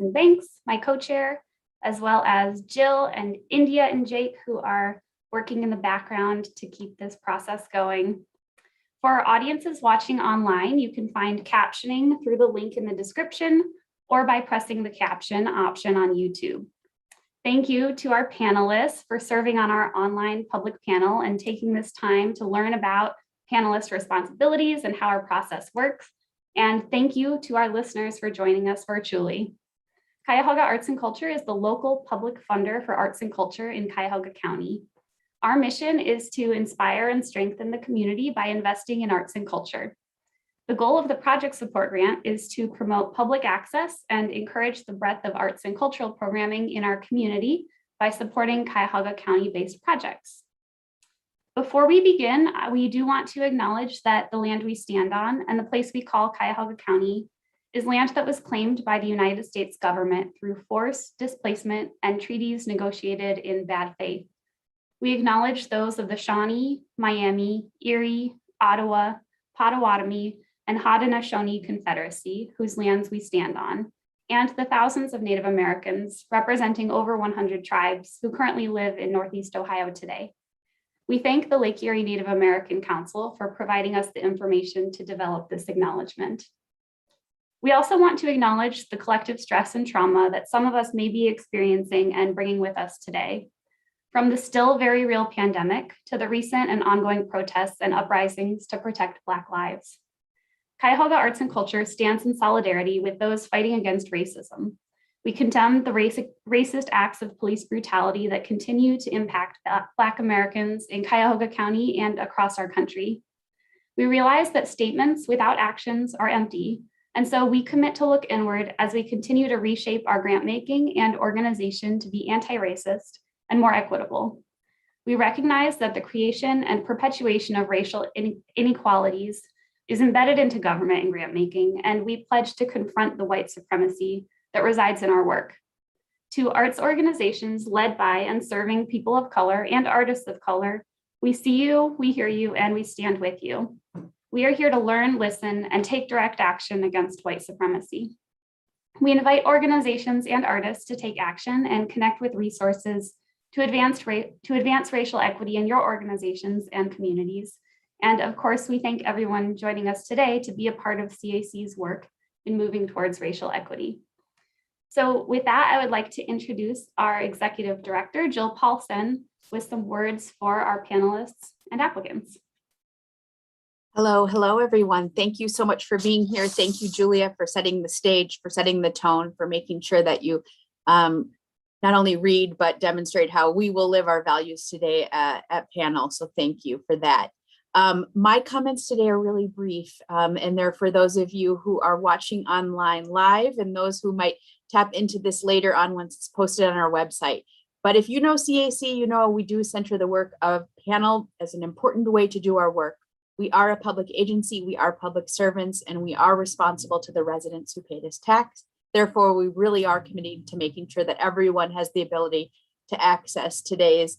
Allison Banks, my co-chair, as well as Jill and India and Jake, who are working in the background to keep this process going. For our audiences watching online, you can find captioning through the link in the description or by pressing the caption option on YouTube. Thank you to our panelists for serving on our online public panel and taking this time to learn about panelist responsibilities and how our process works. And thank you to our listeners for joining us virtually. Cuyahoga Arts and Culture is the local public funder for arts and culture in Cuyahoga County. Our mission is to inspire and strengthen the community by investing in arts and culture. The goal of the project support grant is to promote public access and encourage the breadth of arts and cultural programming in our community by supporting Cuyahoga County-based projects. Before we begin, we do want to acknowledge that the land we stand on and the place we call Cuyahoga County is land that was claimed by the United States government through force, displacement, and treaties negotiated in bad faith. We acknowledge those of the Shawnee, Miami, Erie, Ottawa, Potawatomi, and Haudenosaunee Confederacy, whose lands we stand on, and the thousands of Native Americans representing over 100 tribes who currently live in Northeast Ohio today. We thank the Lake Erie Native American Council for providing us the information to develop this acknowledgement. We also want to acknowledge the collective stress and trauma that some of us may be experiencing and bringing with us today. From the still very real pandemic to the recent and ongoing protests and uprisings to protect Black lives. Cuyahoga Arts and Culture stands in solidarity with those fighting against racism. We condemn the racist acts of police brutality that continue to impact Black Americans in Cuyahoga County and across our country. We realize that statements without actions are empty, and so we commit to look inward as we continue to reshape our grant making and organization to be anti-racist and more equitable. We recognize that the creation and perpetuation of racial inequalities is embedded into government and grant making, and we pledge to confront the white supremacy that resides in our work. To arts organizations led by and serving people of color and artists of color, we see you, we hear you, and we stand with you. We are here to learn, listen, and take direct action against white supremacy. We invite organizations and artists to take action and connect with resources to advance racial equity in your organizations and communities. And of course, we thank everyone joining us today to be a part of CAC's work in moving towards racial equity. So with that, I would like to introduce our Executive Director, Jill Paulson, with some words for our panelists and applicants. Hello, everyone. Thank you so much for being here. Thank you, Julia, for setting the stage, for setting the tone, for making sure that you not only read, but demonstrate how we will live our values today at panel. So thank you for that. My comments today are really brief, and they're for those of you who are watching online live and those who might tap into this later on once it's posted on our website. But if you know CAC, you know we do center the work of panel as an important way to do our work. We are a public agency, we are public servants, and we are responsible to the residents who pay this tax. Therefore, we really are committed to making sure that everyone has the ability to access today's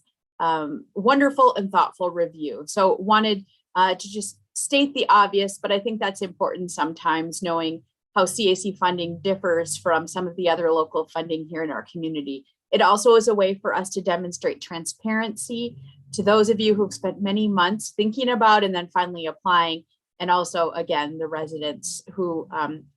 wonderful and thoughtful review. So wanted to just state the obvious, but I think that's important sometimes, knowing how CAC funding differs from some of the other local funding here in our community. It also is a way for us to demonstrate transparency to those of you who've spent many months thinking about and then finally applying, and also, again, the residents who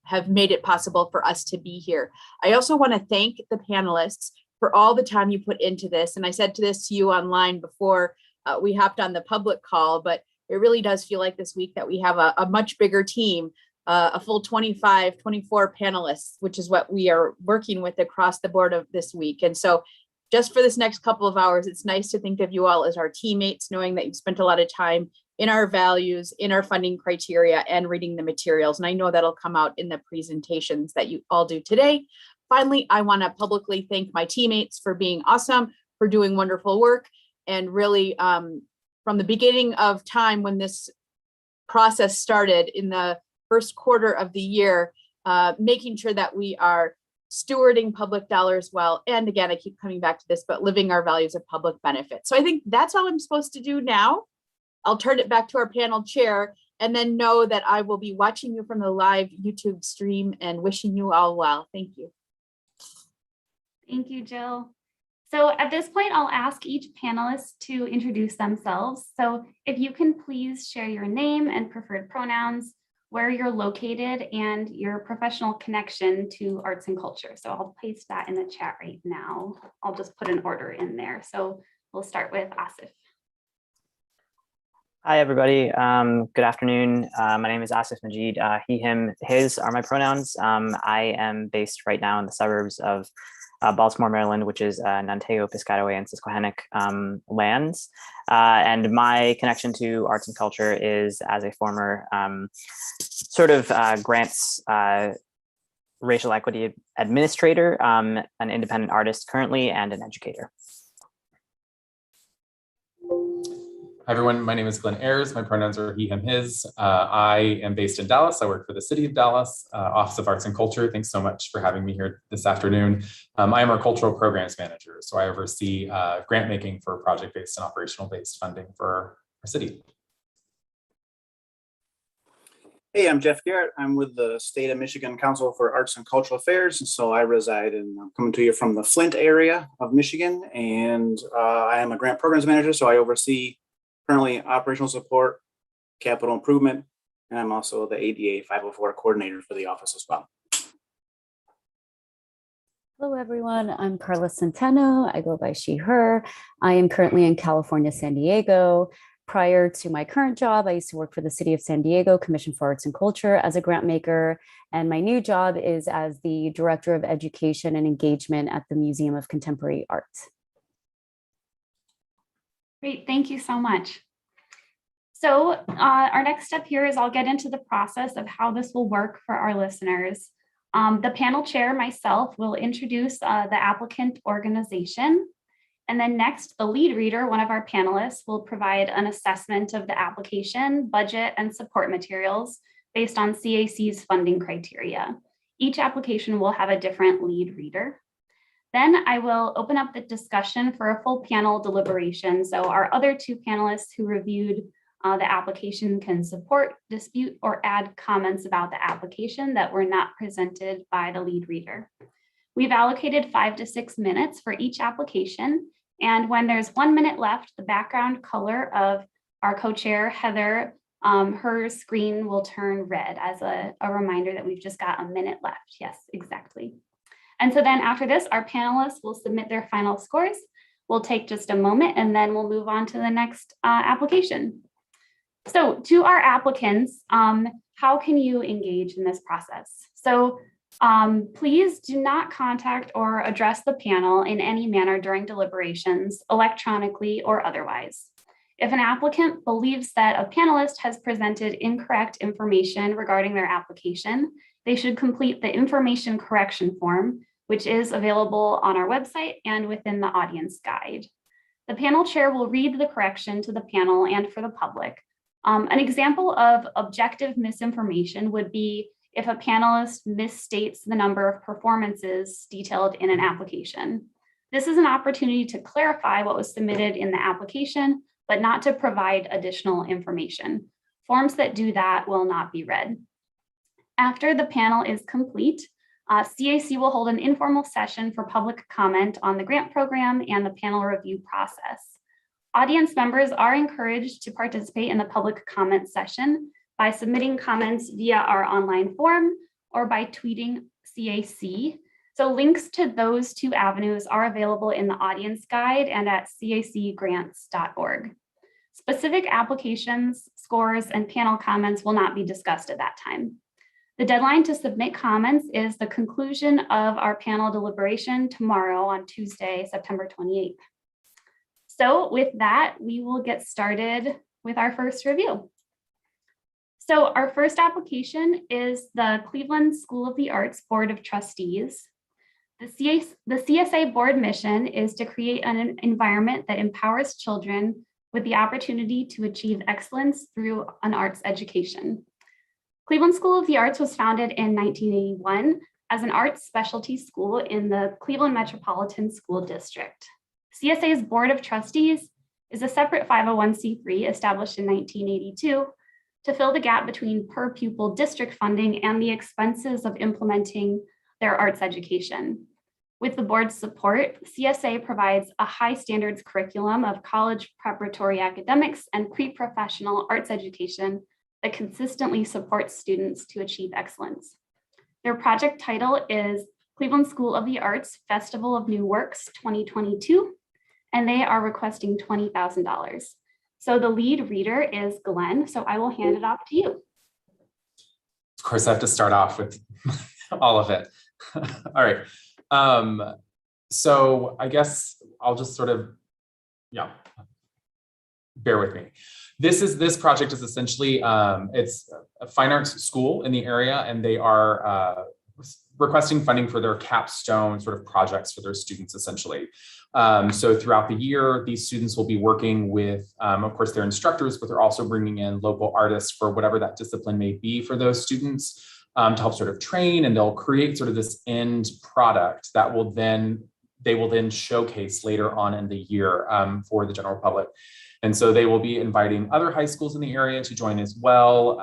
have made it possible for us to be here. I also want to thank the panelists for all the time you put into this. And I said this to you online before we hopped on the public call, but it really does feel like this week that we have a much bigger team, a full 25, 24 panelists, which is what we are working with across the board of this week. And so just for this next couple of hours, it's nice to think of you all as our teammates, knowing that you've spent a lot of time in our values, in our funding criteria, and reading the materials. And I know that'll come out in the presentations that you all do today. Finally, I want to publicly thank my teammates for being awesome, for doing wonderful work, and really from the beginning of time when this process started in the first quarter of the year, making sure that we are stewarding public dollars well. And again, I keep coming back to this, but living our values of public benefit. So I think that's all I'm supposed to do now. I'll turn it back to our panel chair, and then know that I will be watching you from the live YouTube stream and wishing you all well. Thank you. Thank you, Jill. So at this point, I'll ask each panelist to introduce themselves. So if you can please share your name and preferred pronouns, where you're located, and your professional connection to arts and culture. So I'll paste that in the chat right now. I'll just put an order in there. So we'll start with Asif. Hi, everybody. Good afternoon. My name is Asif Majid. He, him, his are my pronouns. I am based right now in the suburbs of Baltimore, Maryland, which is Nantago, Piscataway, and Susquehannock lands. And my connection to arts and culture is as a former grants racial equity administrator, an independent artist currently, and an educator. Hi, everyone. My name is Glenn Ayers. My pronouns are he, him, his. I am based in Dallas. I work for the City of Dallas, Office of Arts and Culture. Thanks so much for having me here this afternoon. I am our cultural programs manager, so I oversee grant making for project-based and operational-based funding for our city. Hey, I'm Jeff Garrett. I'm with the State of Michigan Council for Arts and Cultural Affairs. And so I reside in, I'm coming to you from the Flint area of Michigan. And I am a grant programs manager. So I oversee currently operational support, capital improvement, and I'm also the ADA 504 coordinator for the office as well. Hello, everyone. I'm Carla Centeno. I go by she, her. I am currently in California, San Diego. Prior to my current job, I used to work for the City of San Diego Commission for Arts and Culture as a grant maker. And my new job is as the Director of Education and Engagement at the Museum of Contemporary Art. Great, thank you so much. So our next step here is I'll get into the process of how this will work for our listeners. The panel chair, myself, will introduce the applicant organization. And then next, the lead reader, one of our panelists, will provide an assessment of the application, budget, and support materials based on CAC's funding criteria. Each application will have a different lead reader. Then I will open up the discussion for a full panel deliberation. So our other two panelists who reviewed the application can support, dispute, or add comments about the application that were not presented by the lead reader. We've allocated 5 to 6 minutes for each application. And when there's 1 minute left, the background color of our co-chair, Heather, her screen will turn red as a reminder that we've just got a minute left. Yes, exactly. And so then after this, our panelists will submit their final scores. We'll take just a moment and then we'll move on to the next application. So to our applicants, how can you engage in this process? So please do not contact or address the panel in any manner during deliberations, electronically or otherwise. If an applicant believes that a panelist has presented incorrect information regarding their application, they should complete the information correction form, which is available on our website and within the audience guide. The panel chair will read the correction to the panel and for the public. An example of objective misinformation would be if a panelist misstates the number of performances detailed in an application. This is an opportunity to clarify what was submitted in the application, but not to provide additional information. Forms that do that will not be read. After the panel is complete, CAC will hold an informal session for public comment on the grant program and the panel review process. Audience members are encouraged to participate in the public comment session by submitting comments via our online form or by tweeting CAC. So links to those two avenues are available in the audience guide and at cacgrants.org. Specific applications, scores, and panel comments will not be discussed at that time. The deadline to submit comments is the conclusion of our panel deliberation tomorrow on Tuesday, September 28th. So with that, we will get started with our first review. So our first application is the Cleveland School of the Arts Board of Trustees. The CSA board mission is to create an environment that empowers children with the opportunity to achieve excellence through an arts education. Cleveland School of the Arts was founded in 1981 as an arts specialty school in the Cleveland Metropolitan School District. CSA's Board of Trustees is a separate 501c3 established in 1982 to fill the gap between per pupil district funding and the expenses of implementing their arts education. With the board's support, CSA provides a high standards curriculum of college preparatory academics and pre-professional arts education that consistently supports students to achieve excellence. Their project title is Cleveland School of the Arts Festival of New Works 2022, and they are requesting $20,000. So the lead reader is Glenn, so I will hand it off to you. Of course, I have to start off with all of it. All right. So I guess I'll just sort of, bear with me. This project is essentially, it's a fine arts school in the area, and they are requesting funding for their capstone sort of projects for their students, essentially. So throughout the year, these students will be working with, of course, their instructors, but they're also bringing in local artists for whatever that discipline may be for those students, to help sort of train, and they'll create sort of this end product that they will then showcase later on in the year for the general public. And so they will be inviting other high schools in the area to join as well.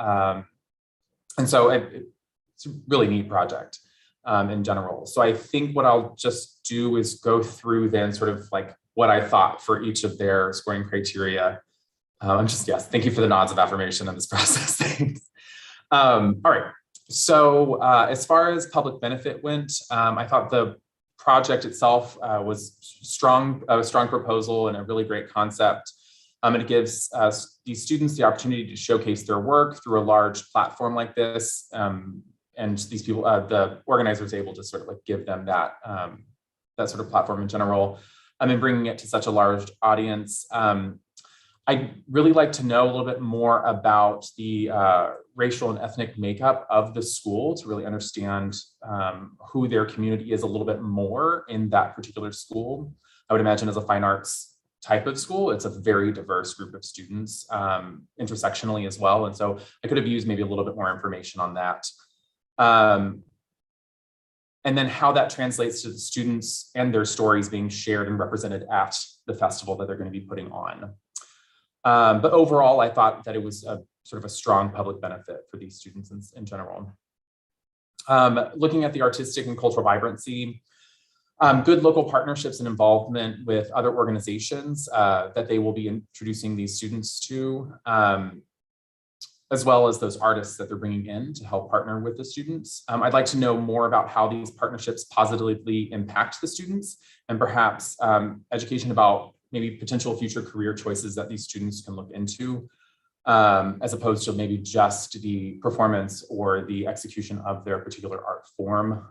And so it's a really neat project in general. So I think what I'll just do is go through then sort of like what I thought for each of their scoring criteria. Yes, thank you for the nods of affirmation in this process. Thanks. All right. So as far as public benefit went, I thought the project itself was a strong proposal and a really great concept. It gives these students the opportunity to showcase their work through a large platform like this. And these people, the organizers, able to sort of like give them that sort of platform in general, and bringing it to such a large audience. I'd really like to know a little bit more about the racial and ethnic makeup of the school to really understand who their community is a little bit more in that particular school. I would imagine as a fine arts type of school, it's a very diverse group of students, intersectionally as well. And so I could have used maybe a little bit more information on that. And then how that translates to the students and their stories being shared and represented at the festival that they're going to be putting on. But overall, I thought that it was a sort of a strong public benefit for these students in general. Looking at the artistic and cultural vibrancy, good local partnerships and involvement with other organizations that they will be introducing these students to, as well as those artists that they're bringing in to help partner with the students. I'd like to know more about how these partnerships positively impact the students, and perhaps education about maybe potential future career choices that these students can look into, as opposed to maybe just the performance or the execution of their particular art form.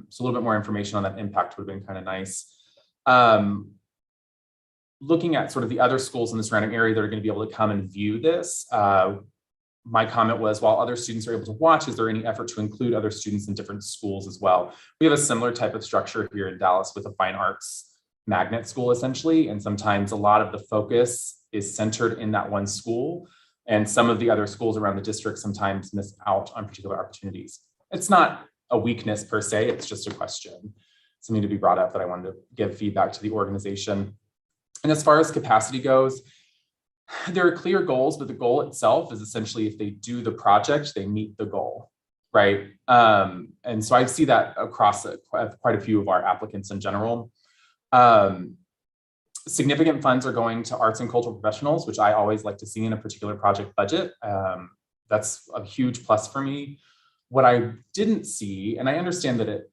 So a little bit more information on that impact would have been kind of nice. Looking at sort of the other schools in the surrounding area that are going to be able to come and view this, my comment was, while other students are able to watch, is there any effort to include other students in different schools as well? We have a similar type of structure here in Dallas with a fine arts magnet school, essentially, and sometimes a lot of the focus is centered in that one school, and some of the other schools around the district sometimes miss out on particular opportunities. It's not a weakness per se, it's just a question, something to be brought up that I wanted to give feedback to the organization. And as far as capacity goes, there are clear goals, but the goal itself is essentially if they do the project, they meet the goal, right? And so I see that across quite a few of our applicants in general. Significant funds are going to arts and cultural professionals, which I always like to see in a particular project budget. That's a huge plus for me. What I didn't see, and I understand that it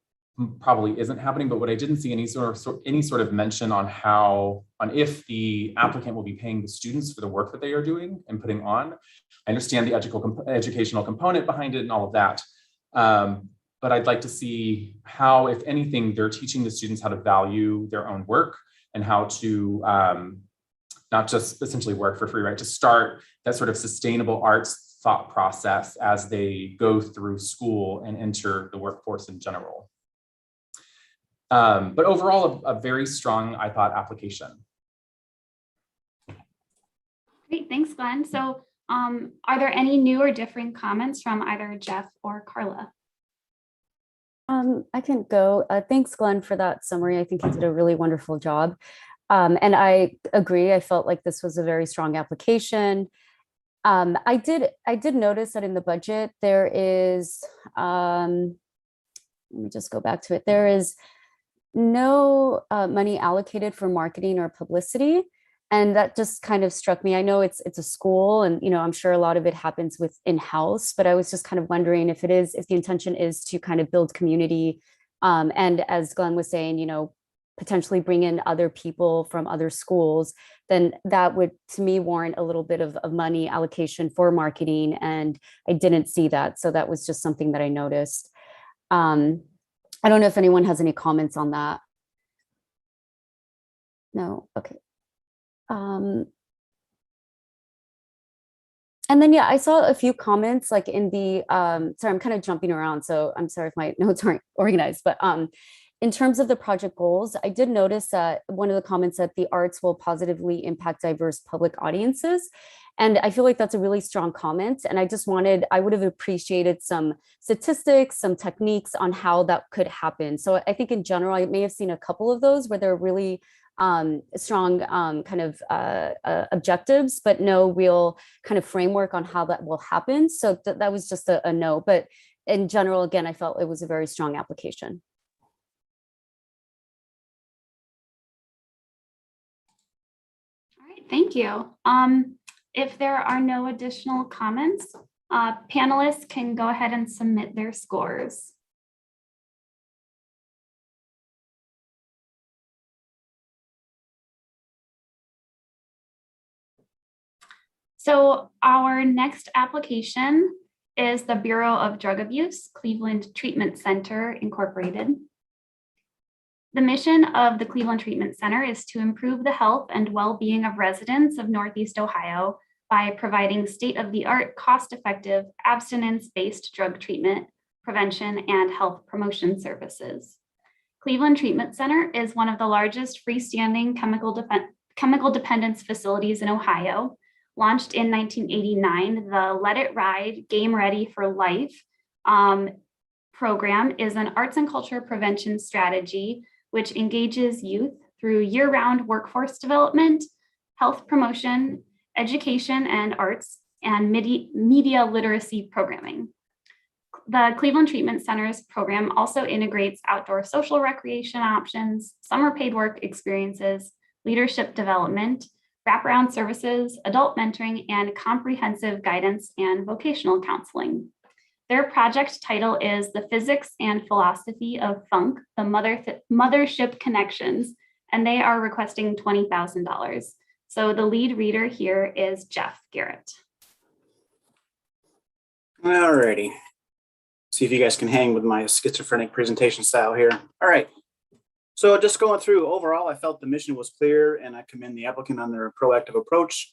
probably isn't happening, but what I didn't see any sort of mention on if the applicant will be paying the students for the work that they are doing and putting on. I understand the educational component behind it and all of that. But I'd like to see how, if anything, they're teaching the students how to value their own work and how to not just essentially work for free, right? To start that sort of sustainable arts thought process as they go through school and enter the workforce in general. But overall, a very strong, I thought, application. Great, thanks, Glenn. So are there any new or differing comments from either Jeff or Carla? I can go. Thanks, Glenn, for that summary. I think you did a really wonderful job. And I agree. I felt like this was a very strong application. I did notice that in the budget, there is, let me just go back to it. There is no money allocated for marketing or publicity. And that just kind of struck me. I know it's a school and, you know, I'm sure a lot of it happens with in-house, but I was just kind of wondering if the intention is to kind of build community. And as Glenn was saying, you know, potentially bring in other people from other schools, then that would, to me, warrant a little bit of money allocation for marketing. And I didn't see that. So that was just something that I noticed. I don't know if anyone has any comments on that. No, okay. And then, yeah, I saw a few comments like in the, sorry, I'm kind of jumping around, so I'm sorry if my notes aren't organized, but in terms of the project goals, I did notice that one of the comments that the arts will positively impact diverse public audiences. And I feel like that's a really strong comment. And I would have appreciated some statistics, some techniques on how that could happen. So I think in general, I may have seen a couple of those where they're really strong kind of objectives, but no real kind of framework on how that will happen. So that was just a no. But in general, again, I felt it was a very strong application. All right, thank you. If there are no additional comments, panelists can go ahead and submit their scores. So our next application is the Bureau of Drug Abuse, Cleveland Treatment Center, Incorporated. The mission of the Cleveland Treatment Center is to improve the health and well-being of residents of Northeast Ohio by providing state-of-the-art, cost-effective, abstinence-based drug treatment, prevention, and health promotion services. Cleveland Treatment Center is one of the largest freestanding chemical dependence facilities in Ohio. Launched in 1989, the Let It Ride, Game Ready for Life program is an arts and culture prevention strategy which engages youth through year-round workforce development, health promotion, education and arts, and media literacy programming. The Cleveland Treatment Center's program also integrates outdoor social recreation options, summer paid work experiences, leadership development, wraparound services, adult mentoring, and comprehensive guidance and vocational counseling. Their project title is The Physics and Philosophy of Funk, the Mothership Connections, and they are requesting $20,000. So the lead reader here is Jeff Garrett. All righty. See if you guys can hang with my schizophrenic presentation style here. All right. So just going through, overall, I felt the mission was clear, and I commend the applicant on their proactive approach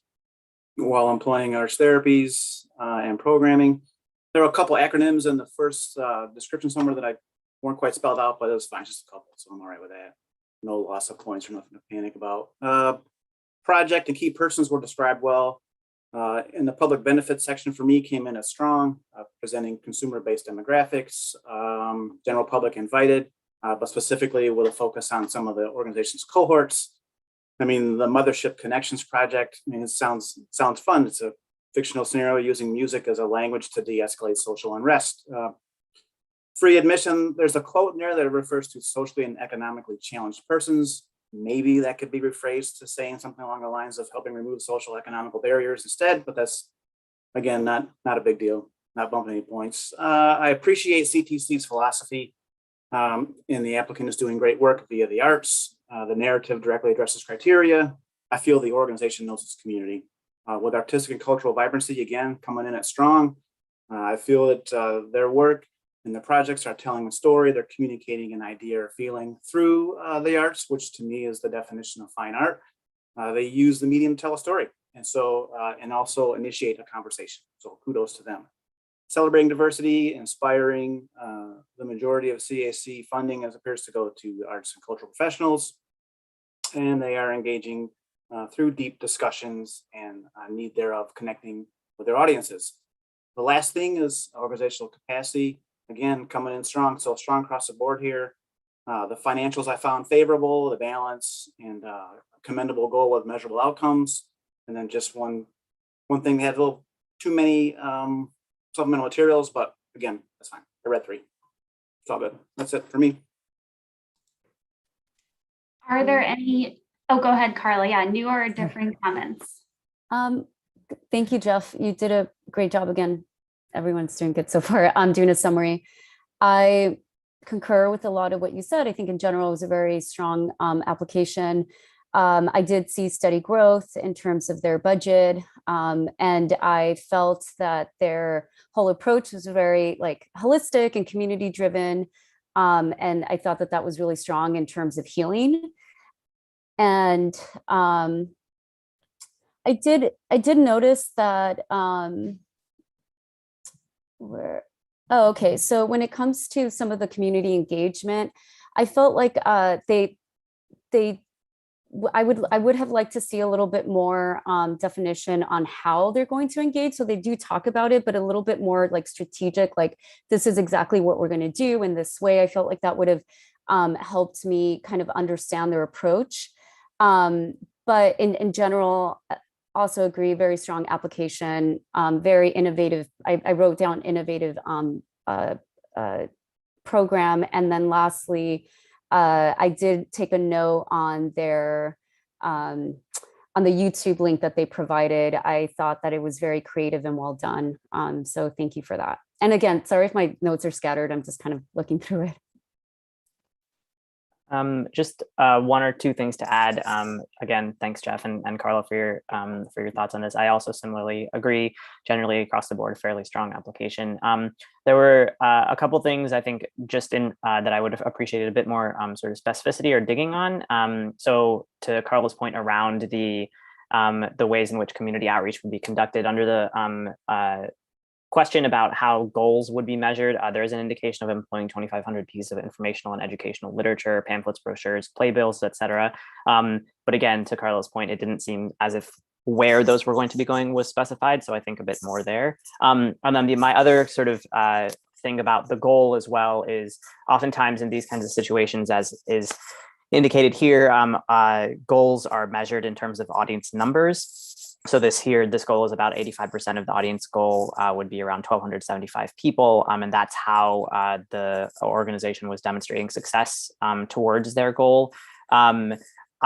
while employing arts therapies and programming. There were a couple acronyms in the first description somewhere that I weren't quite spelled out, but it was fine, just a couple, so I'm all right with that. No loss of points or nothing to panic about. Project and key persons were described well. In the public benefits section for me came in as strong, presenting consumer-based demographics, general public invited, but specifically with a focus on some of the organization's cohorts. I mean, the Mothership Connections project, I mean, it sounds fun. It's a fictional scenario using music as a language to de-escalate social unrest. Free admission, there's a quote in there that refers to socially and economically challenged persons. Maybe that could be rephrased to saying something along the lines of helping remove social economical barriers instead, but that's, again, not a big deal, not bumping any points. I appreciate CTC's philosophy. And the applicant is doing great work via the arts. The narrative directly addresses criteria. I feel the organization knows its community. With artistic and cultural vibrancy, again, coming in at strong. I feel that their work and the projects are telling a story. They're communicating an idea or feeling through the arts, which to me is the definition of fine art. They use the medium to tell a story, and so and also initiate a conversation. So kudos to them. Celebrating diversity, inspiring the majority of CAC funding as appears to go to arts and cultural professionals, and they are engaging through deep discussions and need thereof connecting with their audiences. The last thing is organizational capacity. Again, coming in strong, so strong across the board here. The financials I found favorable, the balance, and a commendable goal with measurable outcomes. And then just one thing, they had a little too many supplemental materials, but again, that's fine. I read 3. It's all good. That's it for me. Are there any, oh, go ahead, Carla. Yeah, new or different comments? Thank you, Jeff. You did a great job again. Everyone's doing good so far. I'm doing a summary. I concur with a lot of what you said. I think in general, it was a very strong application. I did see steady growth in terms of their budget. And I felt that their whole approach was very like holistic and community driven. And I thought that that was really strong in terms of healing. And I did notice that okay. So when it comes to some of the community engagement, I felt like I would have liked to see a little bit more definition on how they're going to engage. So they do talk about it, but a little bit more like strategic, like this is exactly what we're going to do in this way. I felt like that would have helped me kind of understand their approach. But in general, also agree, very strong application, very innovative. I wrote down innovative program. And then lastly, I did take a note on their, on the YouTube link that they provided. I thought that it was very creative and well done. So thank you for that. And again, sorry if my notes are scattered. I'm just kind of looking through it. Just one or two things to add. Again, thanks, Jeff and Carla, for your thoughts on this. I also similarly agree, generally across the board, fairly strong application. There were a couple things I think just in that I would have appreciated a bit more sort of specificity or digging on. So to Carla's point around the ways in which community outreach would be conducted under the question about how goals would be measured. There is an indication of employing 2,500 pieces of informational and educational literature, pamphlets, brochures, playbills, etc. But again, to Carla's point, it didn't seem as if where those were going to be going was specified. So I think a bit more there. And then my other sort of thing about the goal as well is oftentimes in these kinds of situations, as is indicated here, goals are measured in terms of audience numbers. So this goal is about 85% of the audience goal would be around 1,275 people. And that's how the organization was demonstrating success towards their goal.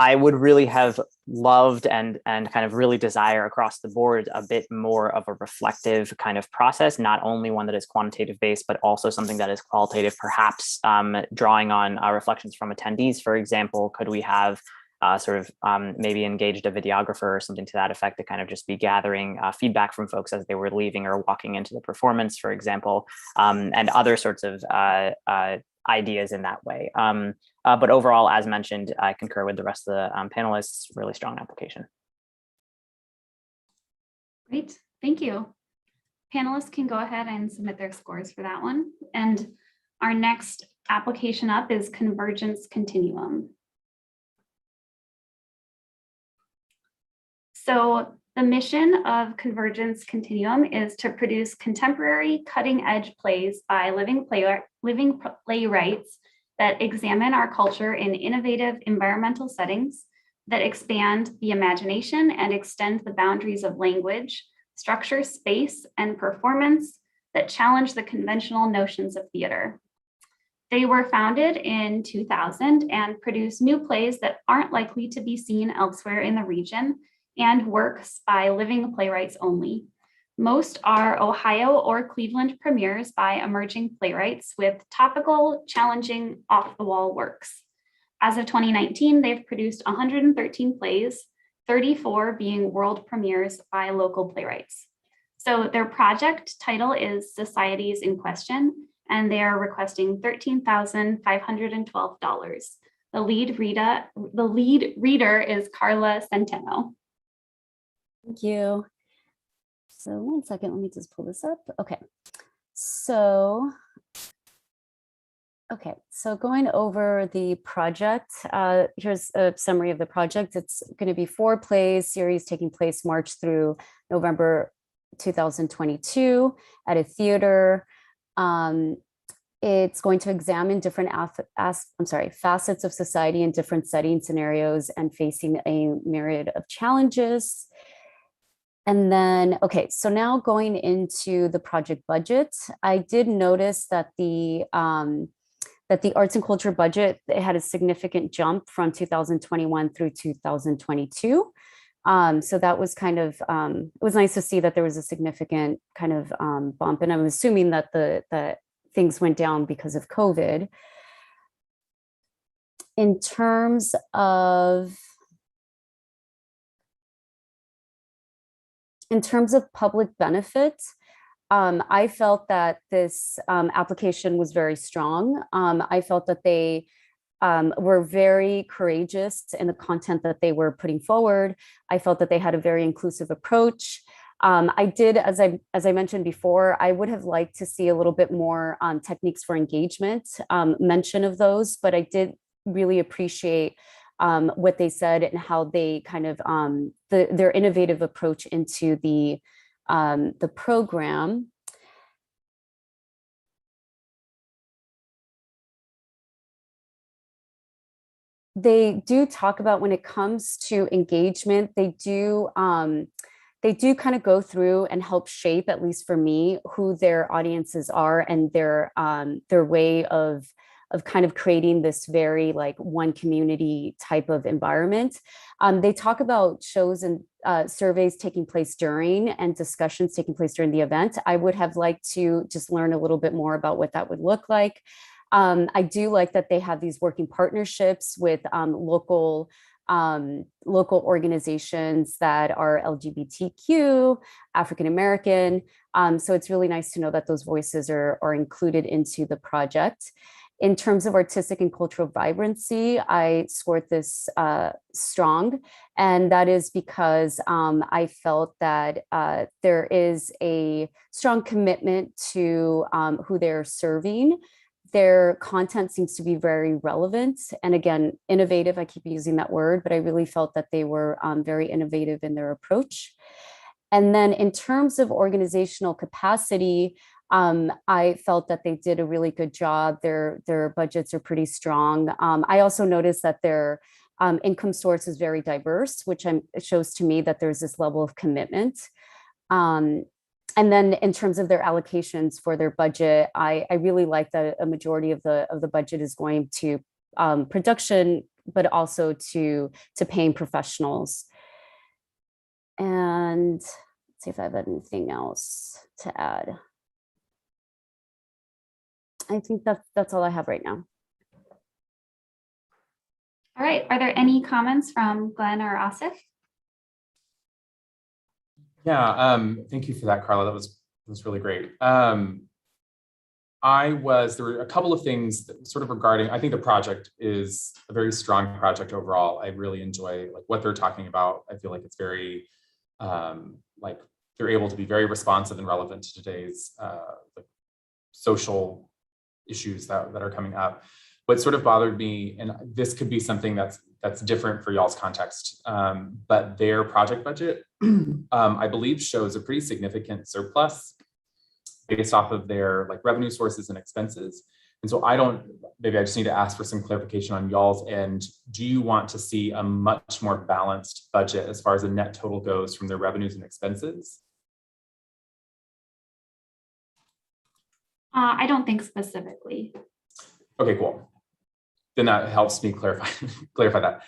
I would really have loved and kind of really desire across the board a bit more of a reflective kind of process, not only one that is quantitative based, but also something that is qualitative, perhaps drawing on reflections from attendees. For example, could we have maybe engaged a videographer or something to that effect to kind of just be gathering feedback from folks as they were leaving or walking into the performance, for example, and other sorts of ideas in that way. But overall, as mentioned, I concur with the rest of the panelists, really strong application. Great, thank you. Panelists can go ahead and submit their scores for that one. And our next application up is convergence-continuum. So the mission of Convergence-Continuum is to produce contemporary cutting-edge plays by living playwrights that examine our culture in innovative environmental settings, that expand the imagination and extend the boundaries of language, structure, space, and performance, that challenge the conventional notions of theater. They were founded in 2000 and produce new plays that aren't likely to be seen elsewhere in the region, and works by living playwrights only. Most are Ohio or Cleveland premieres by emerging playwrights with topical, challenging, off-the-wall works. As of 2019, they've produced 113 plays, 34 being world premieres by local playwrights. So their project title is Societies in Question, and they are requesting $13,512. The lead reader is Carla Centeno. Thank you. So one second, let me just pull this up. Okay. So going over the project, here's a summary of the project. It's going to be 4 plays series taking place March through November 2022 at a theater. It's going to examine different facets of society in different setting scenarios and facing a myriad of challenges. And then, okay, so now going into the project budget, I did notice that the that the arts and culture budget, it had a significant jump from 2021 through 2022. So that was kind of, it was nice to see that there was a significant kind of bump. And I'm assuming that that things went down because of COVID. In terms of public benefit, I felt that this application was very strong. I felt that they were very courageous in the content that they were putting forward. I felt that they had a very inclusive approach. I did, as I mentioned before, I would have liked to see a little bit more techniques for engagement, mention of those, but I did really appreciate what they said and how they kind of their innovative approach into the program. They do talk about, when it comes to engagement, they do kind of go through and help shape, at least for me, who their audiences are and their way of kind of creating this very like one community type of environment. They talk about shows and surveys taking place during and discussions taking place during the event. I would have liked to just learn a little bit more about what that would look like. I do like that they have these working partnerships with local organizations that are LGBTQ, African American. So it's really nice to know that those voices are included into the project. In terms of artistic and cultural vibrancy, I scored this strong, and that is because I felt that there is a strong commitment to who they're serving. Their content seems to be very relevant and, again, innovative. I keep using that word, but I really felt that they were very innovative in their approach. And then in terms of organizational capacity, I felt that they did a really good job. Their budgets are pretty strong. I also noticed that their income source is very diverse, which it shows to me that there's this level of commitment. And then in terms of their allocations for their budget, I really like that a majority of the budget is going to production, but also to paying professionals. And let's see if I have anything else to add. I think that's all I have right now. All right. Are there any comments from Glenn or Asif? Yeah, thank you for that, Carla. That was really great. There were a couple of things that sort of regarding, I think the project is a very strong project overall. I really enjoy like what they're talking about. I feel like it's very, like they're able to be very responsive and relevant to today's like social issues that are coming up. What sort of bothered me, and this could be something that's different for y'all's context, but their project budget, I believe, shows a pretty significant surplus based off of their like revenue sources and expenses. And so maybe I just need to ask for some clarification on y'all's end. Do you want to see a much more balanced budget as far as the net total goes from their revenues and expenses? I don't think specifically. Okay, cool. Then that helps me clarify that.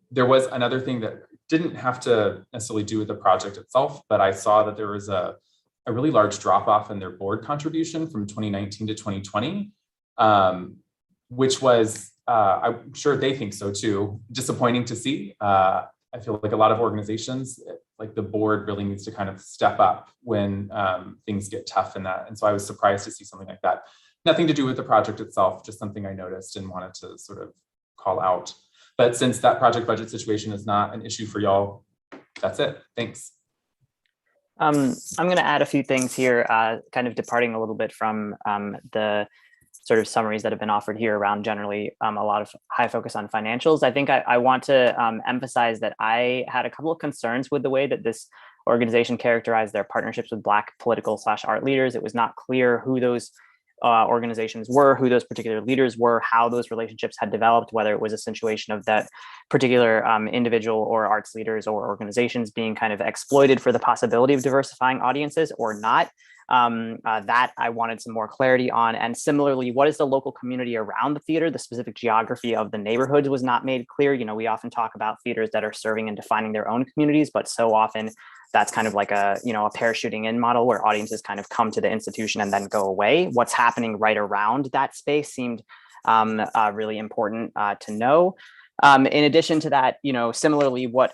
There was another thing that didn't have to necessarily do with the project itself, but I saw that there was a really large drop off in their board contribution from 2019 to 2020, which was, I'm sure they think so too, disappointing to see. I feel like a lot of organizations, like the board really needs to kind of step up when things get tough in that. And so I was surprised to see something like that. Nothing to do with the project itself, just something I noticed and wanted to sort of call out. But since that project budget situation is not an issue for y'all, that's it. Thanks. I'm going to add a few things here, kind of departing a little bit from the sort of summaries that have been offered here around generally a lot of high focus on financials. I think I want to emphasize that I had a couple of concerns with the way that this organization characterized their partnerships with Black political/art leaders. It was not clear who those organizations were, who those particular leaders were, how those relationships had developed, whether it was a situation of that particular individual or arts leaders or organizations being kind of exploited for the possibility of diversifying audiences or not. That I wanted some more clarity on. And similarly, what is the local community around the theater? The specific geography of the neighborhoods was not made clear. You know, we often talk about theaters that are serving and defining their own communities, but so often that's kind of like a, you know, a parachuting in model where audiences kind of come to the institution and then go away. What's happening right around that space seemed really important to know. In addition to that, you know, similarly, what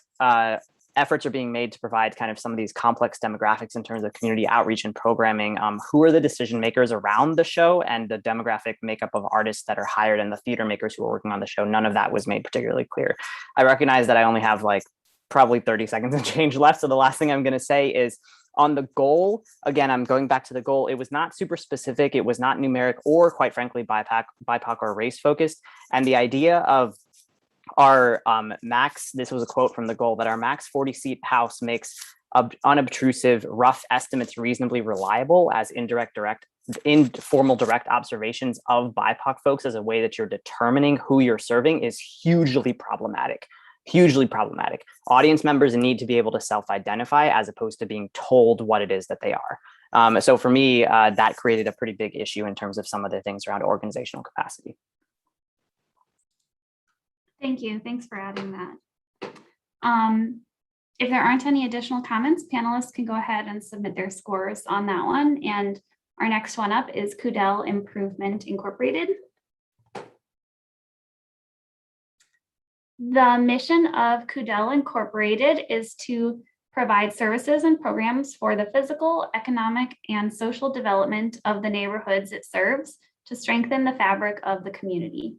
efforts are being made to provide kind of some of these complex demographics in terms of community outreach and programming. Who are the decision makers around the show and the demographic makeup of artists that are hired and the theater makers who are working on the show? None of that was made particularly clear. I recognize that I only have like probably 30 seconds and change left. So the last thing I'm going to say is on the goal, again, I'm going back to the goal. It was not super specific. It was not numeric or quite frankly, BIPOC or race focused. And the idea of our max, this was a quote from the goal, that our max 40-seat house makes unobtrusive, rough estimates reasonably reliable as informal direct observations of BIPOC folks as a way that you're determining who you're serving is hugely problematic. Hugely problematic. Audience members need to be able to self-identify as opposed to being told what it is that they are. So for me, that created a pretty big issue in terms of some of the things around organizational capacity. Thank you. Thanks for adding that. If there aren't any additional comments, panelists can go ahead and submit their scores on that one. And our next one up is Cudell Improvement Incorporated. The mission of Cudell Incorporated is to provide services and programs for the physical, economic, and social development of the neighborhoods it serves to strengthen the fabric of the community.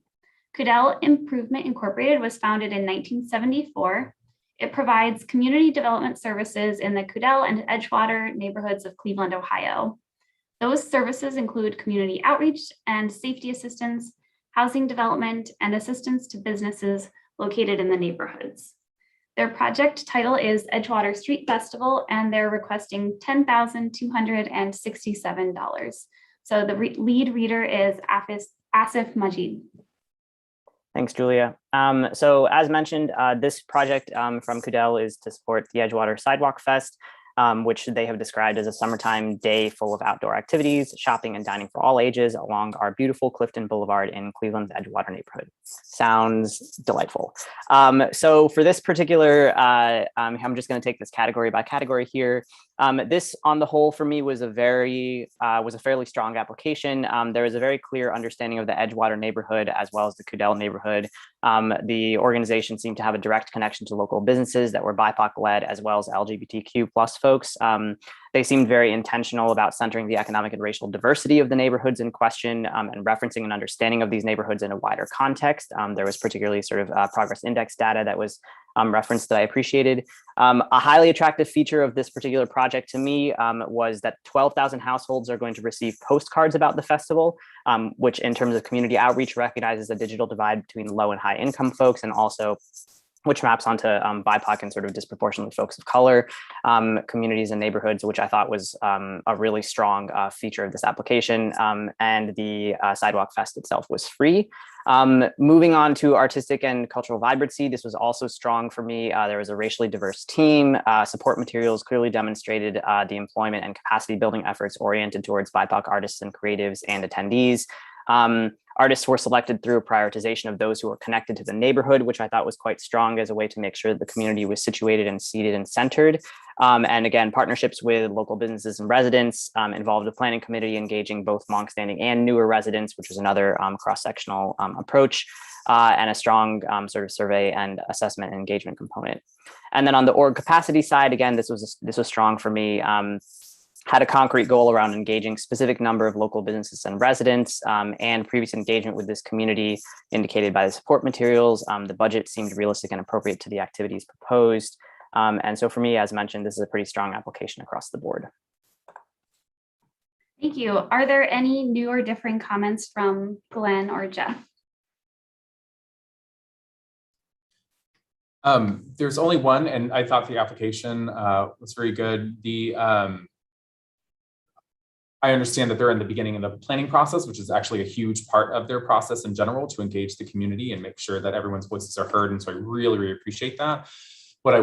Cudell Improvement Incorporated was founded in 1974. It provides community development services in the Cudell and Edgewater neighborhoods of Cleveland, Ohio. Those services include community outreach and safety assistance, housing development, and assistance to businesses located in the neighborhoods. Their project title is Edgewater Street Festival, and they're requesting $10,267. So the lead reader is Asif Majid. Thanks, Julia. So as mentioned, this project from Cudell is to support the Edgewater Sidewalk Fest, which they have described as a summertime day full of outdoor activities, shopping and dining for all ages along our beautiful Clifton Boulevard in Cleveland's Edgewater neighborhood. Sounds delightful. So for this particular, I'm just going to take this category by category here. This, on the whole, for me was a fairly strong application. There was a very clear understanding of the Edgewater neighborhood as well as the Cudell neighborhood. The organization seemed to have a direct connection to local businesses that were BIPOC led as well as LGBTQ+ folks. They seemed very intentional about centering the economic and racial diversity of the neighborhoods in question and referencing an understanding of these neighborhoods in a wider context. There was particularly sort of progress index data that was referenced that I appreciated. A highly attractive feature of this particular project to me was that 12,000 households are going to receive postcards about the festival, which in terms of community outreach recognizes a digital divide between low and high income folks, and also which maps onto BIPOC and sort of disproportionately folks of color communities and neighborhoods, which I thought was a really strong feature of this application. And the Sidewalk Fest itself was free. Moving on to artistic and cultural vibrancy, this was also strong for me. There was a racially diverse team. Support materials clearly demonstrated the employment and capacity building efforts oriented towards BIPOC artists and creatives and attendees. Artists were selected through a prioritization of those who were connected to the neighborhood, which I thought was quite strong as a way to make sure that the community was situated and seated and centered. And again, partnerships with local businesses and residents involved a planning committee engaging both longstanding and newer residents, which was another cross-sectional approach, and a strong sort of survey and assessment and engagement component. And then on the org capacity side, again, this was strong for me. Had a concrete goal around engaging specific number of local businesses and residents, and previous engagement with this community indicated by the support materials. The budget seemed realistic and appropriate to the activities proposed. And so for me, as mentioned, this is a pretty strong application across the board. Thank you. Are there any new or differing comments from Glenn or Jeff? There's only one, and I thought the application was very good. I understand that they're in the beginning of the planning process, which is actually a huge part of their process in general to engage the community and make sure that everyone's voices are heard. And so I really, really appreciate that. What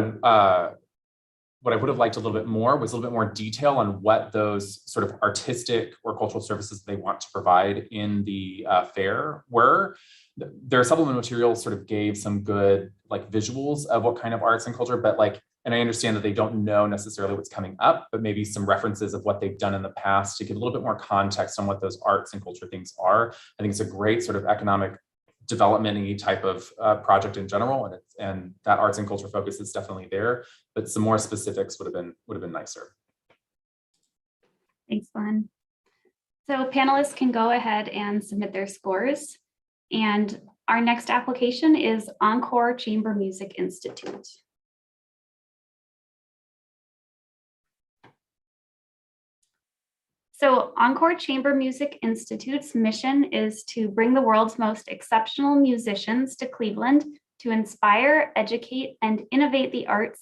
what I would have liked a little bit more was a little bit more detail on what those sort of artistic or cultural services they want to provide in the fair were. Their supplemental materials sort of gave some good like visuals of what kind of arts and culture, but like, and I understand that they don't know necessarily what's coming up, but maybe some references of what they've done in the past to give a little bit more context on what those arts and culture things are. I think it's a great sort of economic development-y type of project in general, and that arts and culture focus is definitely there, but some more specifics would have been nicer. Thanks, Glenn. So panelists can go ahead and submit their scores. And our next application is ENCORE Chamber Music Institute. So ENCORE Chamber Music Institute's mission is to bring the world's most exceptional musicians to Cleveland to inspire, educate, and innovate the art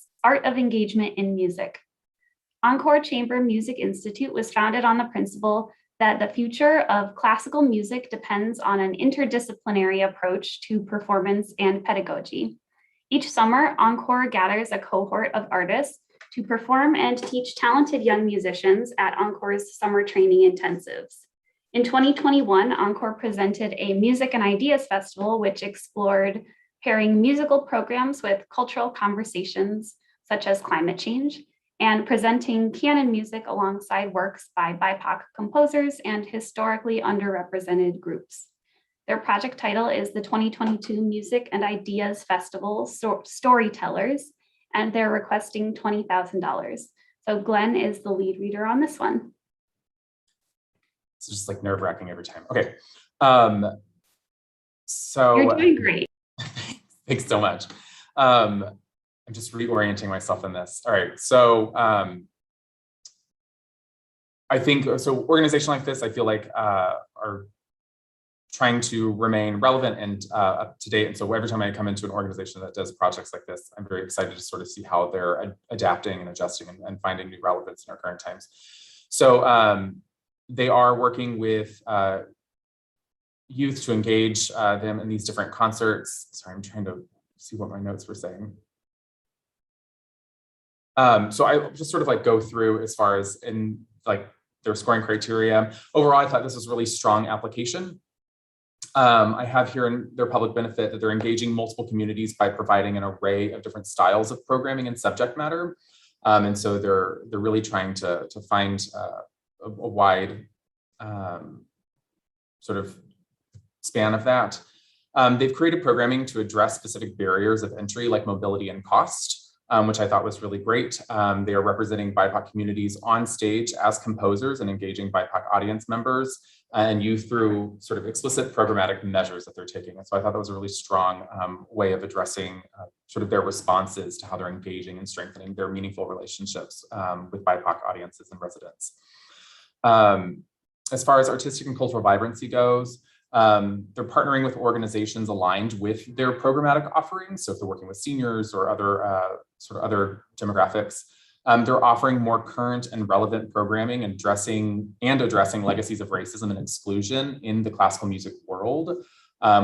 of engagement in music. ENCORE Chamber Music Institute was founded on the principle that the future of classical music depends on an interdisciplinary approach to performance and pedagogy. Each summer, ENCORE gathers a cohort of artists to perform and teach talented young musicians at ENCORE's summer training intensives. In 2021, ENCORE presented a Music and Ideas Festival, which explored pairing musical programs with cultural conversations, such as climate change, and presenting canon music alongside works by BIPOC composers and historically underrepresented groups. Their project title is the 2022 Music and Ideas Festival Storytellers, and they're requesting $20,000. So Glenn is the lead reader on this one. It's just like nerve-wracking every time. Okay. So you're doing great. Thanks so much. I'm just reorienting myself in this. All right. So I think, so organizations like this, I feel like are trying to remain relevant and up to date. And so every time I come into an organization that does projects like this, I'm very excited to sort of see how they're adapting and adjusting and finding new relevance in our current times. So they are working with youth to engage them in these different concerts. Sorry, I'm trying to see what my notes were saying. So I just sort of like go through as far as in like their scoring criteria. Overall, I thought this was a really strong application. I have here in their public benefit that they're engaging multiple communities by providing an array of different styles of programming and subject matter. And so they're really trying to find a wide sort of span of that. They've created programming to address specific barriers of entry like mobility and cost, which I thought was really great. They are representing BIPOC communities on stage as composers and engaging BIPOC audience members and youth through sort of explicit programmatic measures that they're taking. And so I thought that was a really strong way of addressing sort of their responses to how they're engaging and strengthening their meaningful relationships with BIPOC audiences and residents. As far as artistic and cultural vibrancy goes, they're partnering with organizations aligned with their programmatic offerings. So if they're working with seniors or other sort of other demographics, they're offering more current and relevant programming and addressing legacies of racism and exclusion in the classical music world,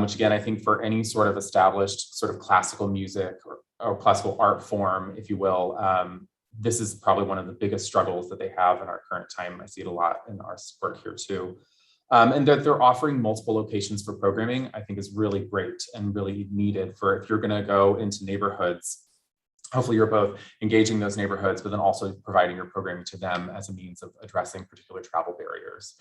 which again, I think for any sort of established sort of classical music or classical art form, if you will, this is probably one of the biggest struggles that they have in our current time. I see it a lot in our work here too. And that they're offering multiple locations for programming, I think is really great and really needed for if you're going to go into neighborhoods. Hopefully you're both engaging those neighborhoods, but then also providing your programming to them as a means of addressing particular travel barriers.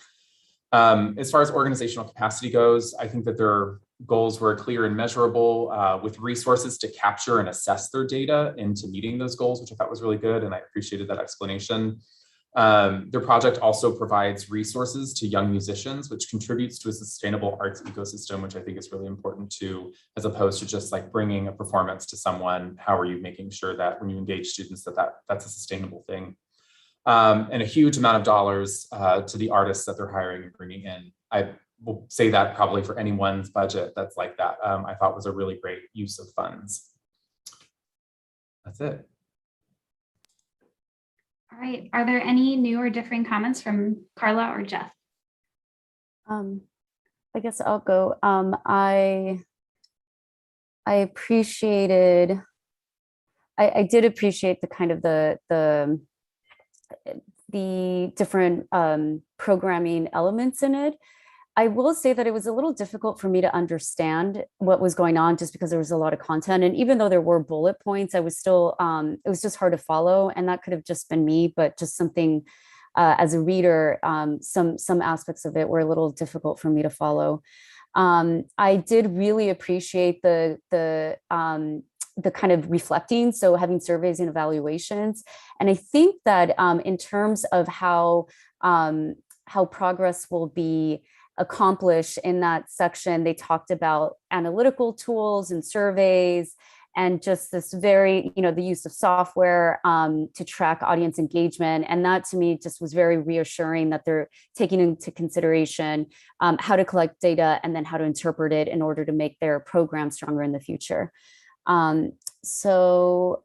As far as organizational capacity goes, I think that their goals were clear and measurable with resources to capture and assess their data into meeting those goals, which I thought was really good. And I appreciated that explanation. Their project also provides resources to young musicians, which contributes to a sustainable arts ecosystem, which I think is really important too, as opposed to just like bringing a performance to someone. How are you making sure that when you engage students that's a sustainable thing? And a huge amount of dollars to the artists that they're hiring and bringing in. I will say that probably for anyone's budget that's like that, I thought was a really great use of funds. That's it. All right, are there any new or differing comments from Carla or Jeff? I guess I'll go. I appreciated I did appreciate the kind of the different programming elements in it. I will say that it was a little difficult for me to understand what was going on just because there was a lot of content. And even though there were bullet points, I was still, it was just hard to follow. And that could have just been me, but just something as a reader, some aspects of it were a little difficult for me to follow. I did really appreciate the kind of reflecting, so having surveys and evaluations. And I think that in terms of how progress will be accomplished in that section, they talked about analytical tools and surveys and just this very, the use of software to track audience engagement. And that to me just was very reassuring that they're taking into consideration how to collect data and then how to interpret it in order to make their program stronger in the future. So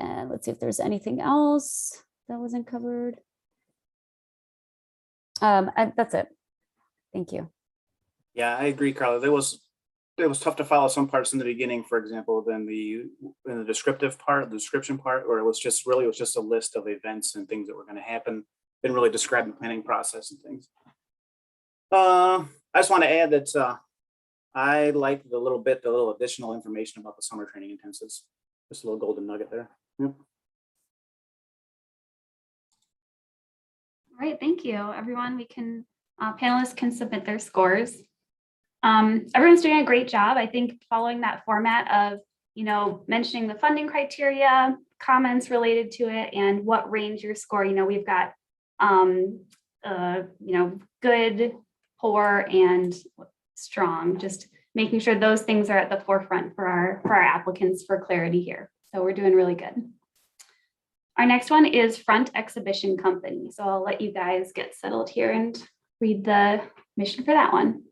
let's see if there's anything else that wasn't covered. That's it. Thank you. Yeah, I agree, Carla. It was tough to follow some parts in the beginning, for example, than in the description part, where it was just a list of events and things that were going to happen. Didn't really describe the planning process and things. I just want to add that I like the little additional information about the summer training intensives. Just a little golden nugget there. Yep. All right, thank you, everyone. We can panelists can submit their scores. Everyone's doing a great job. I think following that format of, mentioning the funding criteria, comments related to it, and what range your score. We've got, good, poor, and strong. Just making sure those things are at the forefront for our applicants for clarity here. So we're doing really good. Our next one is Front Exhibition Company. So I'll let you guys get settled here and read the mission for that one.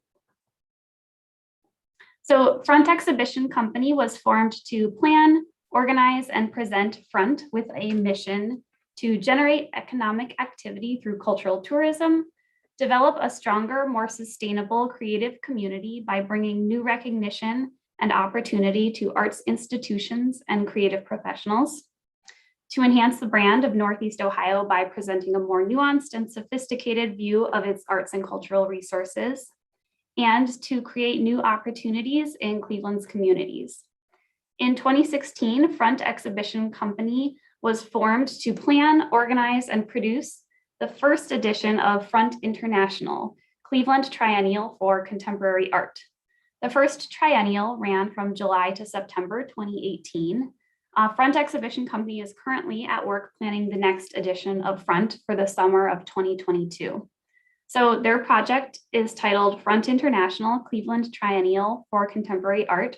So Front Exhibition Company was formed to plan, organize, and present Front with a mission to generate economic activity through cultural tourism, develop a stronger, more sustainable creative community by bringing new recognition and opportunity to arts institutions and creative professionals, to enhance the brand of Northeast Ohio by presenting a more nuanced and sophisticated view of its arts and cultural resources, and to create new opportunities in Cleveland's communities. In 2016, Front Exhibition Company was formed to plan, organize, and produce the first edition of Front International, Cleveland Triennial for Contemporary Art. The first triennial ran from July to September 2018. Front Exhibition Company is currently at work planning the next edition of Front for the summer of 2022. So their project is titled Front International Cleveland Triennial for Contemporary Art,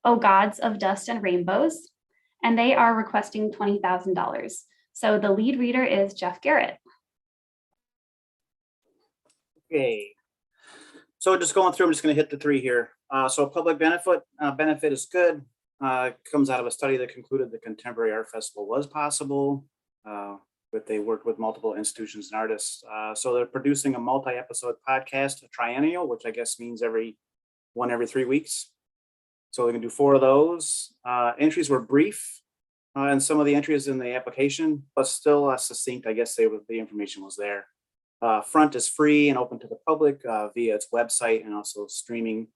Oh Gods of Dust and Rainbows, and they are requesting $20,000. So the lead reader is Jeff Garrett. Okay. So just going through, I'm just going to hit the three here. So public benefit is good. Comes out of a study that concluded the Contemporary Art Festival was possible, but they worked with multiple institutions and artists. So they're producing a multi-episode podcast, a triennial, which I guess means every 3 weeks. So they can do 4 of those. Entries were brief, and some of the entries in the application, but still succinct. I guess the information was there. Front is free and open to the public via its website and also streaming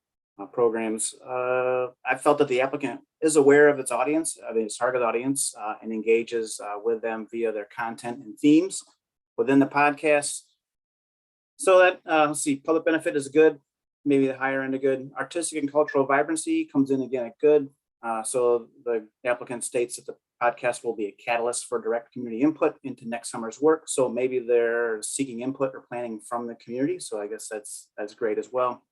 programs. I felt that the applicant is aware of its audience, its target audience, and engages with them via their content and themes within the podcast. So that, let's see, public benefit is good, maybe the higher end of good. Artistic and cultural vibrancy comes in again at good. So the applicant states that the podcast will be a catalyst for direct community input into next summer's work. So maybe they're seeking input or planning from the community. So I guess that's great as well.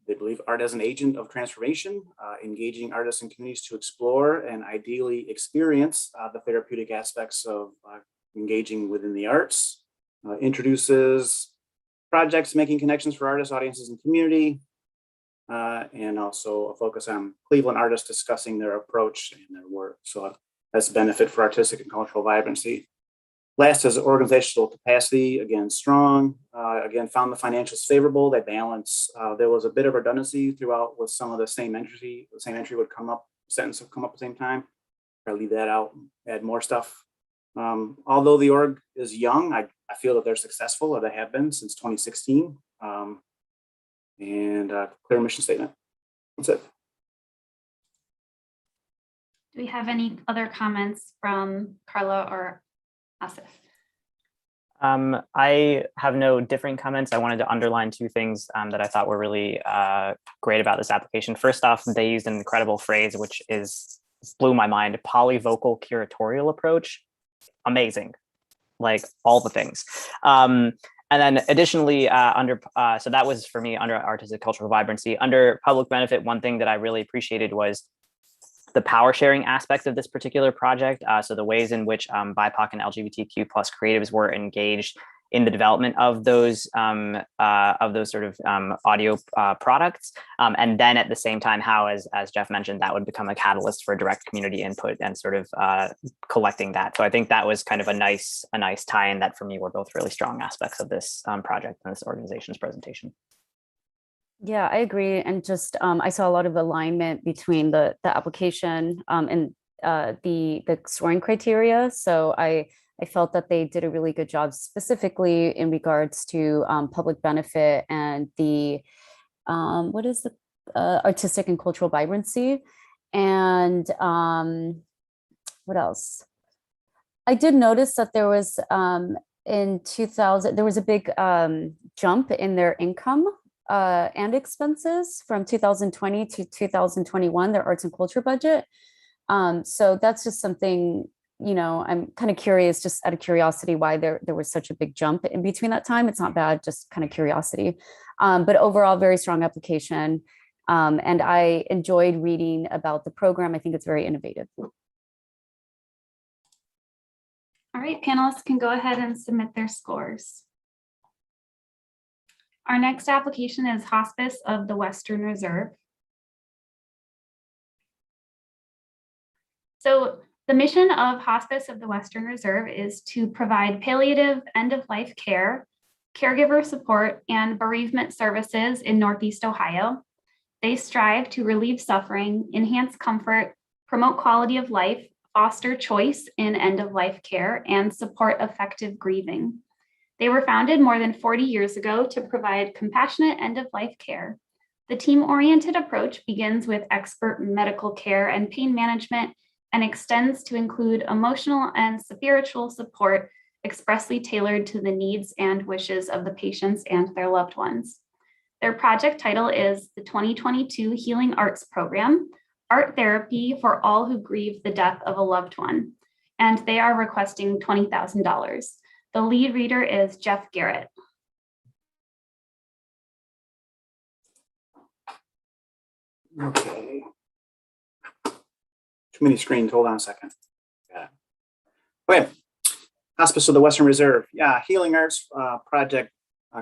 They believe art as an agent of transformation, engaging artists and communities to explore and ideally experience the therapeutic aspects of engaging within the arts, introduces projects making connections for artists, audiences, and community, and also a focus on Cleveland artists discussing their approach and their work. So that's benefit for artistic and cultural vibrancy. Last is organizational capacity, again, strong. Again, found the financials favorable. They balance. There was a bit of redundancy throughout with some of the same entry. The same entry would come up, sentence would come up at the same time. I leave that out, add more stuff. Although the org is young, I feel that they're successful, or they have been since 2016. And clear mission statement. That's it. Do we have any other comments from Carla or Asif? I have no differing comments. I wanted to underline two things that I thought were really great about this application. First off, they used an incredible phrase, which blew my mind: polyvocal curatorial approach. Amazing, like all the things. And then additionally, so that was for me under artistic cultural vibrancy. Under public benefit, one thing that I really appreciated was the power sharing aspect of this particular project. So the ways in which BIPOC and LGBTQ plus creatives were engaged in the development of those sort of audio products. And then at the same time, how, as Jeff mentioned, that would become a catalyst for direct community input and sort of collecting that. So I think that was kind of a nice tie-in that for me were both really strong aspects of this project and this organization's presentation. Yeah, I agree. And just I saw a lot of alignment between the application and the scoring criteria. So I felt that they did a really good job specifically in regards to public benefit and the what is the artistic and cultural vibrancy. And what else? I did notice that there was in 2000, there was a big jump in their income and expenses from 2020 to 2021, their arts and culture budget. So that's just something, you know, I'm kind of curious, just out of curiosity, why there was such a big jump in between that time. It's not bad, just kind of curiosity. But overall, very strong application. And I enjoyed reading about the program. I think it's very innovative. All right, panelists can go ahead and submit their scores. Our next application is Hospice of the Western Reserve. So the mission of Hospice of the Western Reserve is to provide palliative end-of-life care, caregiver support, and bereavement services in Northeast Ohio. They strive to relieve suffering, enhance comfort, promote quality of life, foster choice in end-of-life care, and support effective grieving. They were founded more than 40 years ago to provide compassionate end-of-life care. The team-oriented approach begins with expert medical care and pain management and extends to include emotional and spiritual support expressly tailored to the needs and wishes of the patients and their loved ones. Their project title is the 2022 Healing Arts Program, Art Therapy for All Who Grieve the Death of a Loved One, and they are requesting $20,000. The lead reader is Jeff Garrett. Okay. Too many screens. Hold on a second. Got it. Okay. Hospice of the Western Reserve. Yeah, Healing Arts project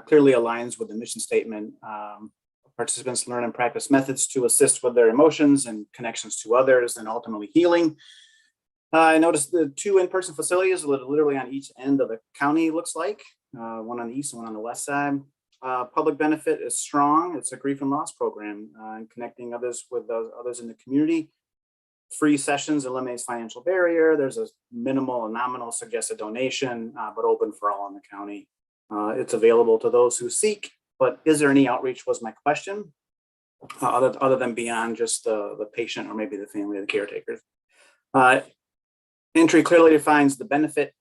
clearly aligns with the mission statement. Participants learn and practice methods to assist with their emotions and connections to others and ultimately healing. I noticed the two in-person facilities literally on each end of the county, looks like, one on the east and one on the west side. Public benefit is strong. It's a grief and loss program and connecting others with others in the community. Free sessions eliminates financial barrier. There's a minimal and nominal suggested donation, but open for all in the county. It's available to those who seek, but is there any outreach was my question, other than beyond just the patient or maybe the family or the caretakers. Entry clearly defines the benefit,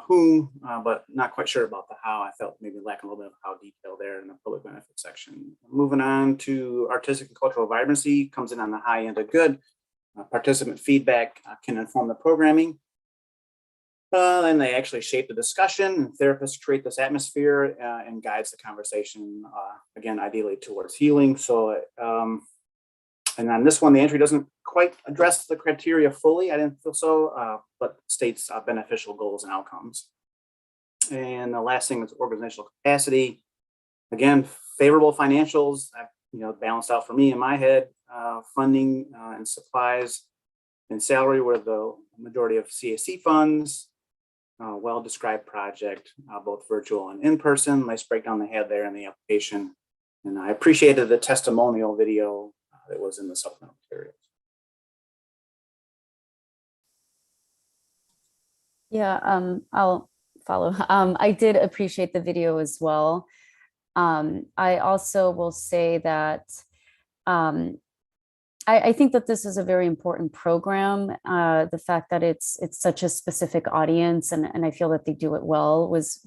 whom, but not quite sure about the how. I felt maybe lacking a little bit of how detail there in the public benefit section. Moving on to artistic and cultural vibrancy, comes in on the high end of good. Participant feedback can inform the programming. And they actually shape the discussion. Therapists create this atmosphere and guides the conversation, again, ideally towards healing. So, and on this one, the entry doesn't quite address the criteria fully. I didn't feel so, but states beneficial goals and outcomes. And the last thing is organizational capacity. Again, favorable financials, balanced out for me in my head. Funding and supplies and salary were the majority of CAC funds. well-described project, both virtual and in person. Nice breakdown they had there in the application. And I appreciated the testimonial video that was in the supplemental materials. Yeah, I'll follow. I did appreciate the video as well. I also will say that I think that this is a very important program. The fact that it's such a specific audience, and I feel that they do it well was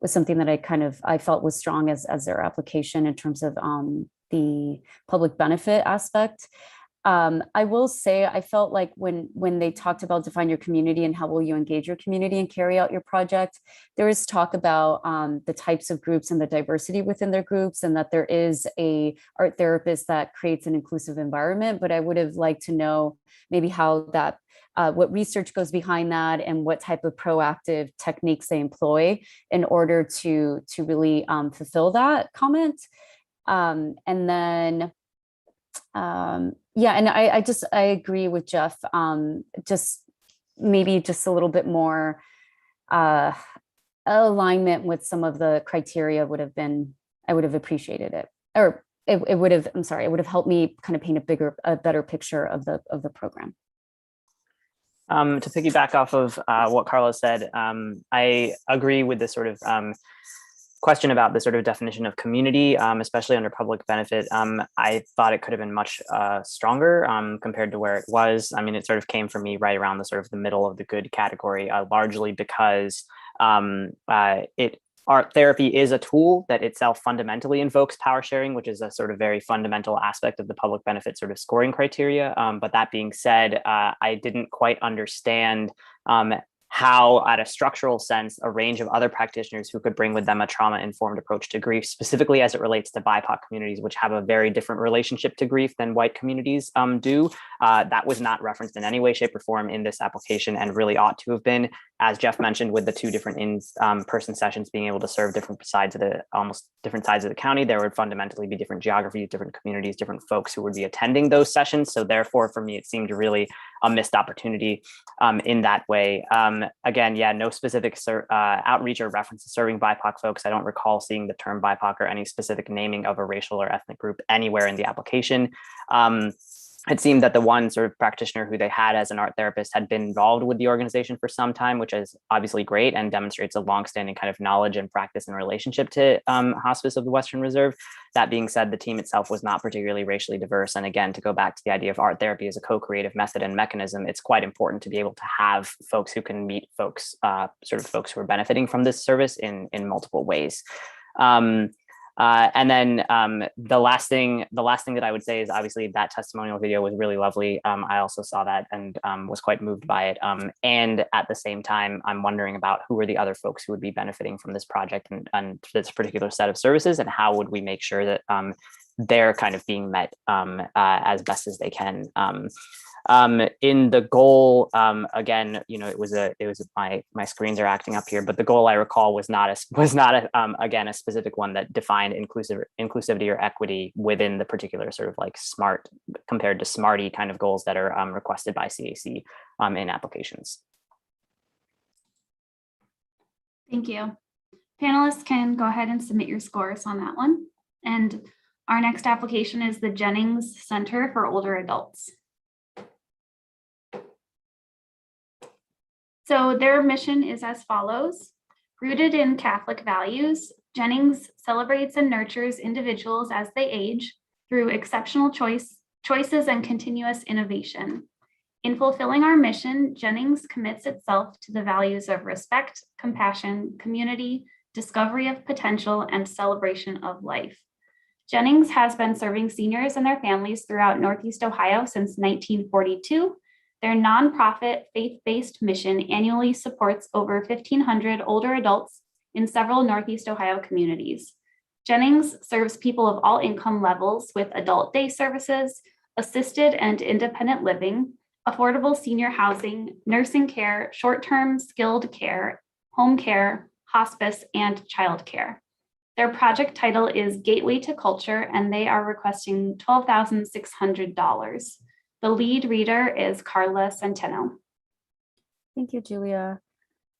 something that I felt was strong as their application in terms of the public benefit aspect. I will say I felt like when they talked about define your community and how will you engage your community and carry out your project, there is talk about the types of groups and the diversity within their groups, and that there is a art therapist that creates an inclusive environment. But I would have liked to know maybe how that what research goes behind that, and what type of proactive techniques they employ in order to really fulfill that comment. And then yeah, and I agree with Jeff. Just maybe just a little bit more alignment with some of the criteria would have been, I would have appreciated it, or it would have, I'm sorry, it would have helped me kind of paint a better picture of the program. To piggyback off of what Carla said, I agree with this sort of question about the sort of definition of community, especially under public benefit. I thought it could have been much stronger compared to where it was. I mean, it sort of came for me right around the sort of the middle of the good category, largely because art therapy is a tool that itself fundamentally invokes power sharing, which is a sort of very fundamental aspect of the public benefit sort of scoring criteria. But that being said, I didn't quite understand how, at a structural sense, a range of other practitioners who could bring with them a trauma-informed approach to grief, specifically as it relates to BIPOC communities, which have a very different relationship to grief than white communities do. That was not referenced in any way, shape, or form in this application, and really ought to have been. As Jeff mentioned, with the two different in-person sessions being able to serve different sides of the county, there would fundamentally be different geographies, different communities, different folks who would be attending those sessions. So therefore, for me, it seemed really a missed opportunity in that way. Again, yeah, no specific outreach or reference to serving BIPOC folks. I don't recall seeing the term BIPOC or any specific naming of a racial or ethnic group anywhere in the application. It seemed that the one sort of practitioner who they had as an art therapist had been involved with the organization for some time, which is obviously great and demonstrates a longstanding kind of knowledge and practice and relationship to Hospice of the Western Reserve. That being said, the team itself was not particularly racially diverse. And again, to go back to the idea of art therapy as a co-creative method and mechanism, it's quite important to be able to have folks who can meet folks, sort of folks who are benefiting from this service in multiple ways. And then the last thing that I would say is obviously that testimonial video was really lovely. I also saw that and was quite moved by it. And at the same time, I'm wondering about who are the other folks who would be benefiting from this project and this particular set of services, and how would we make sure that they're kind of being met as best as they can. In the goal, again, you know, it was my screens are acting up here, but the goal I recall was not again a specific one that defined inclusivity or equity within the particular sort of like SMART compared to SMARTY kind of goals that are requested by CAC in applications. Thank you. Panelists can go ahead and submit your scores on that one. And our next application is the Jennings Center for Older Adults. So their mission is as follows. Rooted in Catholic values, Jennings celebrates and nurtures individuals as they age through exceptional choices and continuous innovation. In fulfilling our mission, Jennings commits itself to the values of respect, compassion, community, discovery of potential, and celebration of life. Jennings has been serving seniors and their families throughout Northeast Ohio since 1942. Their nonprofit faith-based mission annually supports over 1,500 older adults in several Northeast Ohio communities. Jennings serves people of all income levels with adult day services, assisted and independent living, affordable senior housing, nursing care, short-term skilled care, home care, hospice, and childcare. Their project title is Gateway to Culture, and they are requesting $12,600. The lead reader is Carla Centeno. Thank you, Julia.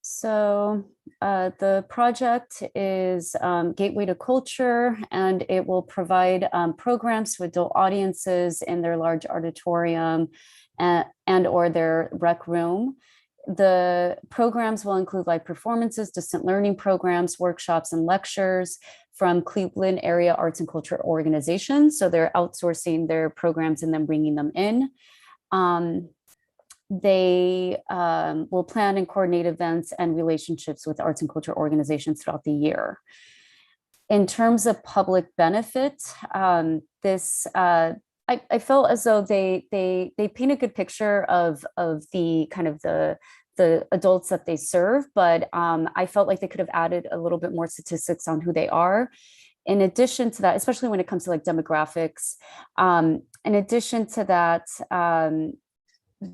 So the project is Gateway to Culture, and it will provide programs to adult audiences in their large auditorium and or their rec room. The programs will include live performances, distant learning programs, workshops, and lectures from Cleveland area arts and culture organizations. So they're outsourcing their programs and then bringing them in. They will plan and coordinate events and relationships with arts and culture organizations throughout the year. In terms of public benefit, I felt as though they paint a good picture of the kind of the adults that they serve, but I felt like they could have added a little bit more statistics on who they are. In addition to that, especially when it comes to like demographics, in addition to that,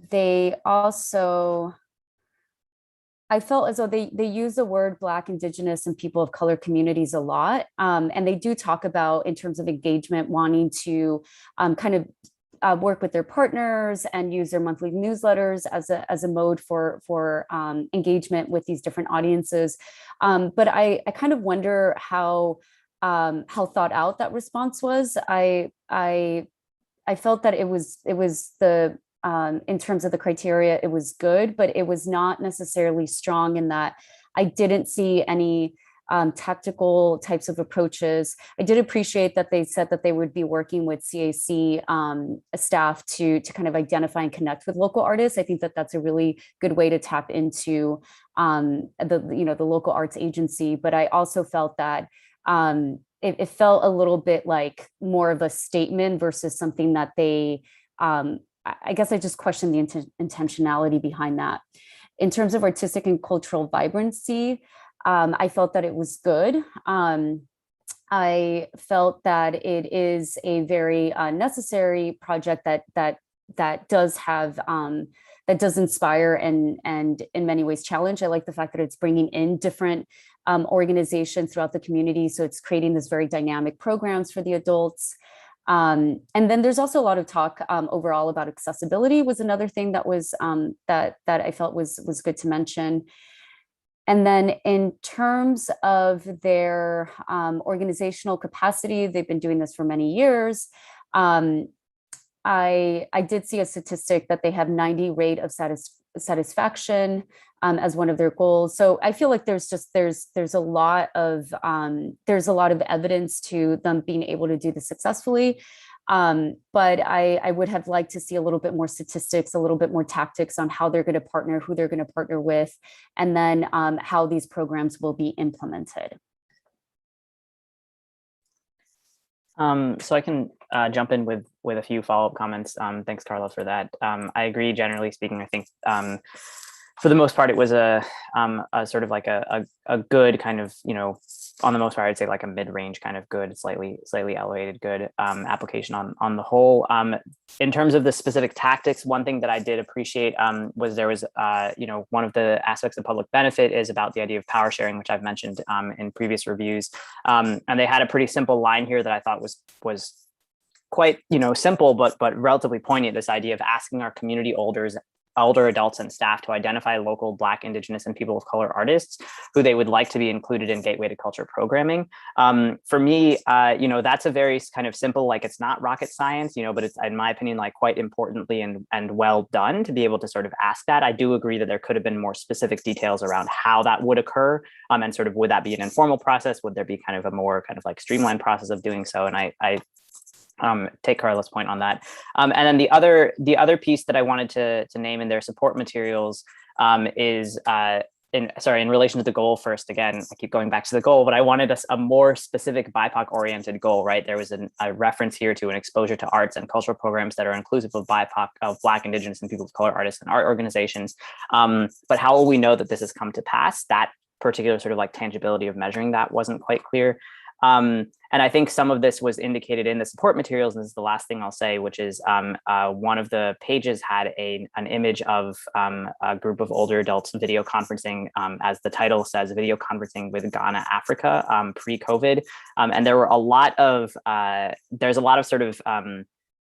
they also, I felt as though they use the word Black, Indigenous, and people of color communities a lot. And they do talk about, in terms of engagement, wanting to kind of work with their partners and use their monthly newsletters as a mode for engagement with these different audiences. But I kind of wonder how thought out that response was. I felt that it was the in terms of the criteria, it was good, but it was not necessarily strong in that I didn't see any tactical types of approaches. I did appreciate that they said that they would be working with CAC staff to kind of identify and connect with local artists. I think that that's a really good way to tap into the local arts agency. But I also felt that it felt a little bit like more of a statement versus something that they I guess I just questioned the intentionality behind that. In terms of artistic and cultural vibrancy, I felt that it was good. I felt that it is a very necessary project that does have that does inspire and in many ways challenge. I like the fact that it's bringing in different organizations throughout the community, so it's creating this very dynamic programs for the adults. And then there's also a lot of talk overall about accessibility was another thing that was that I felt was good to mention. And then in terms of their organizational capacity, they've been doing this for many years. I did see a statistic that they have 90 rate of satisfaction as one of their goals. So I feel like there's a lot of evidence to them being able to do this successfully. But I would have liked to see a little bit more statistics, a little bit more tactics on how they're going to partner, who they're going to partner with, and then how these programs will be implemented. So I can jump in with a few follow-up comments. Thanks, Carla, for that. I agree, generally speaking. I think for the most part, it was a sort of like a good kind of, on the most part, I'd say like a mid-range kind of good, slightly elevated good application on the whole. In terms of the specific tactics, one thing that I did appreciate was there was, one of the aspects of public benefit is about the idea of power sharing, which I've mentioned in previous reviews. And they had a pretty simple line here that I thought was quite, simple, but relatively poignant, this idea of asking our community older adults and staff to identify local Black, Indigenous, and people of color artists who they would like to be included in Gateway to Culture programming. For me, that's a very kind of simple, like it's not rocket science, but it's, in my opinion, like quite importantly and well done to be able to sort of ask that. I do agree that there could have been more specific details around how that would occur, and sort of would that be an informal process? Would there be kind of a more kind of like streamlined process of doing so? And I take Carla's point on that. And then the other piece that I wanted to name in their support materials is in relation to the goal first. Again, I keep going back to the goal, but I wanted a more specific BIPOC oriented goal, right? There was a reference here to an exposure to arts and cultural programs that are inclusive of BIPOC, of Black, Indigenous, and people of color artists and art organizations. But how will we know that this has come to pass? That particular sort of like tangibility of measuring that wasn't quite clear. And I think some of this was indicated in the support materials. And this is the last thing I'll say, which is one of the pages had an image of a group of older adults video conferencing, as the title says, video conferencing with Ghana, Africa, pre-COVID. And there were there's a lot of sort of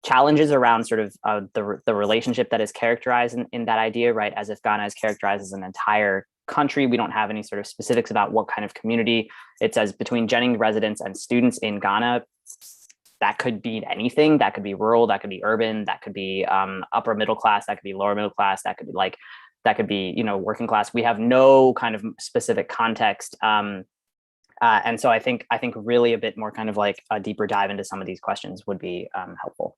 challenges around sort of the relationship that is characterized in that idea, right? As if Ghana is characterized as an entire country. We don't have any sort of specifics about what kind of community. It says between Jennings residents and students in Ghana. That could be anything. That could be rural, that could be urban, that could be upper middle class, that could be lower middle class, that could be like, that could be, you know, working class. We have no kind of specific context. And so I think really a bit more kind of like a deeper dive into some of these questions would be helpful.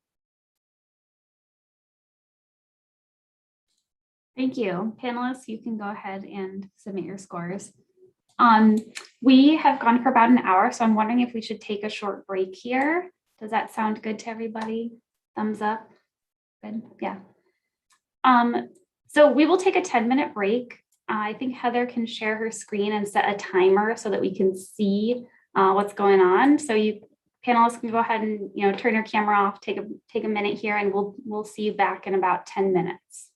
Thank you. Panelists, you can go ahead and submit your scores. We have gone for about an hour, so I'm wondering if we should take a short break here. Does that sound good to everybody? Thumbs up. Good. Yeah. So we will take a 10-minute break. I think Heather can share her screen and set a timer so that we can see what's going on. So you panelists can go ahead and, you know, turn your camera off, take a minute here, and we'll see you back in about 10 minutes.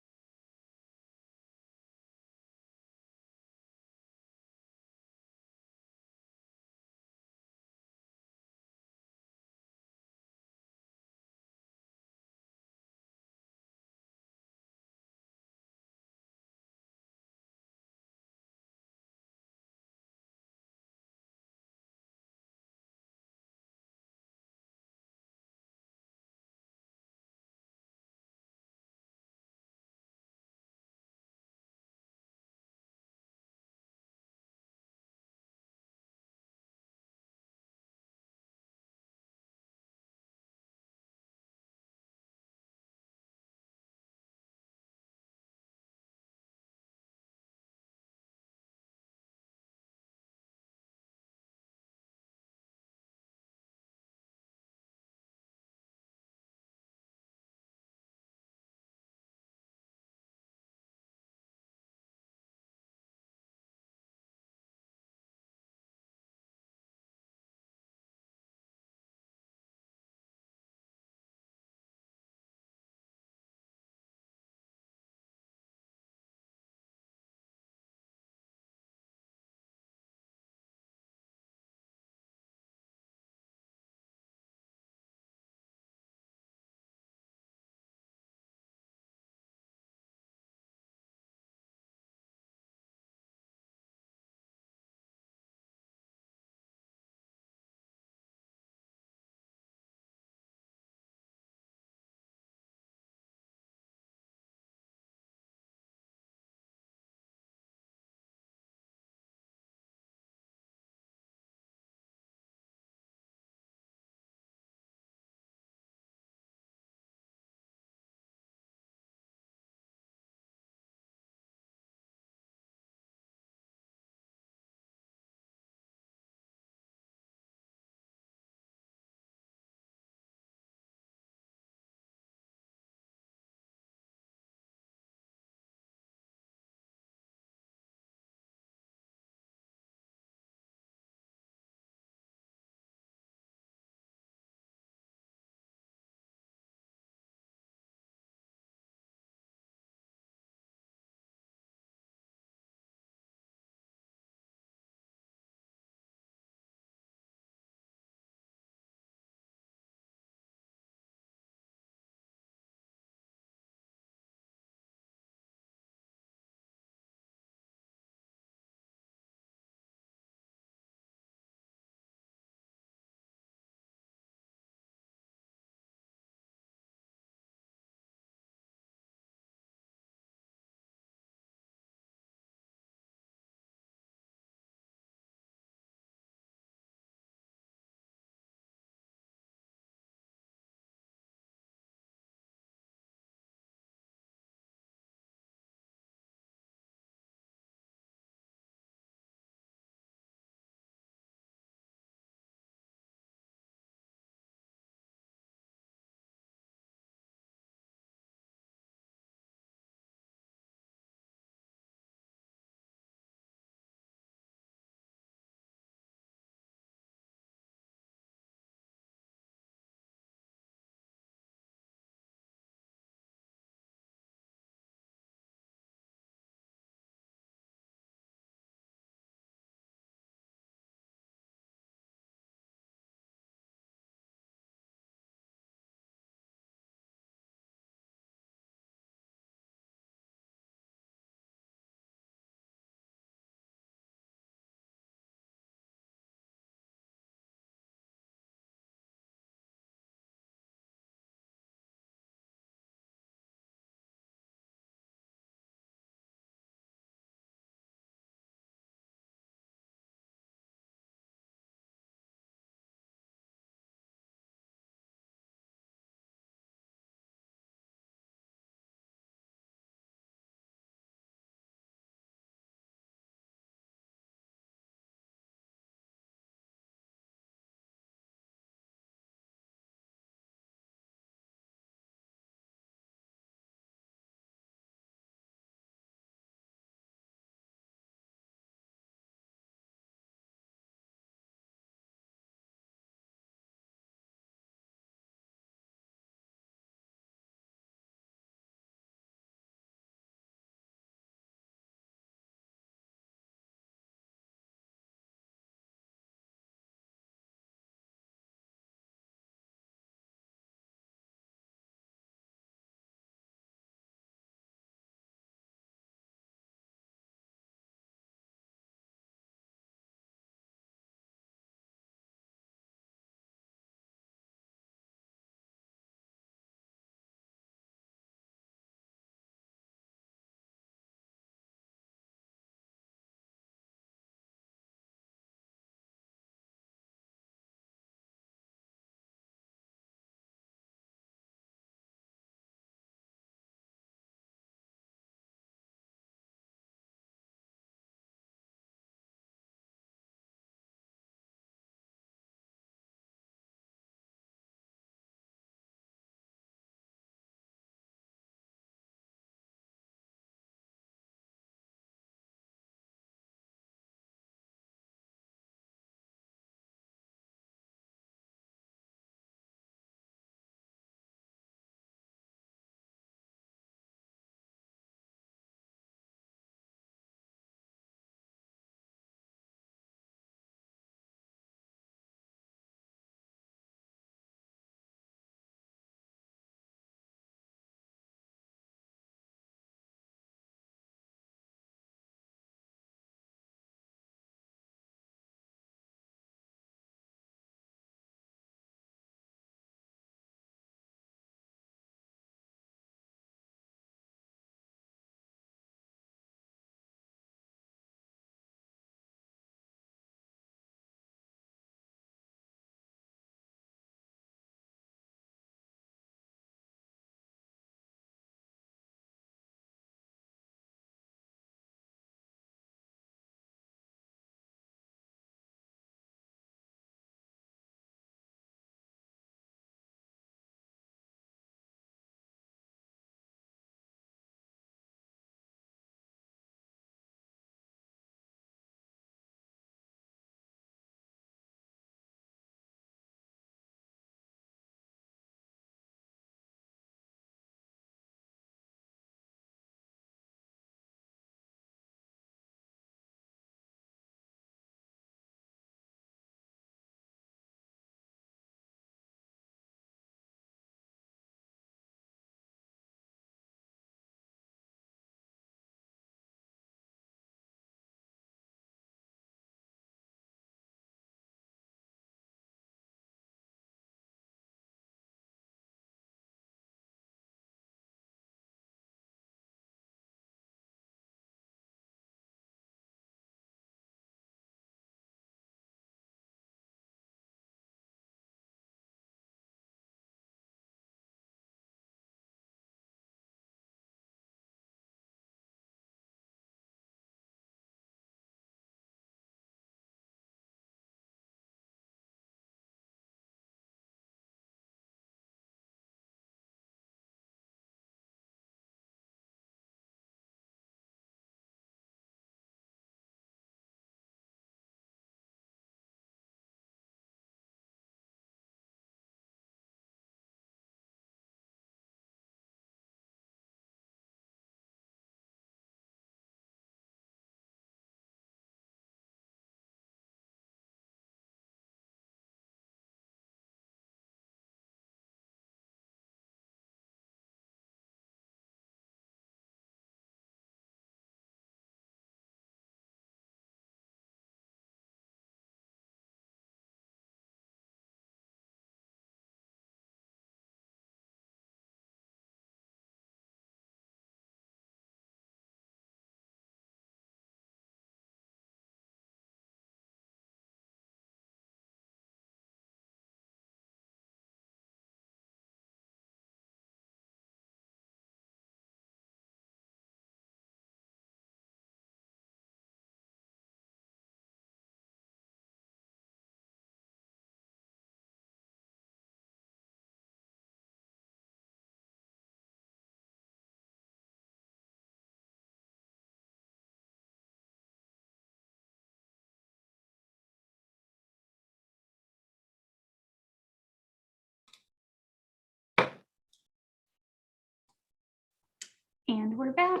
And we're back.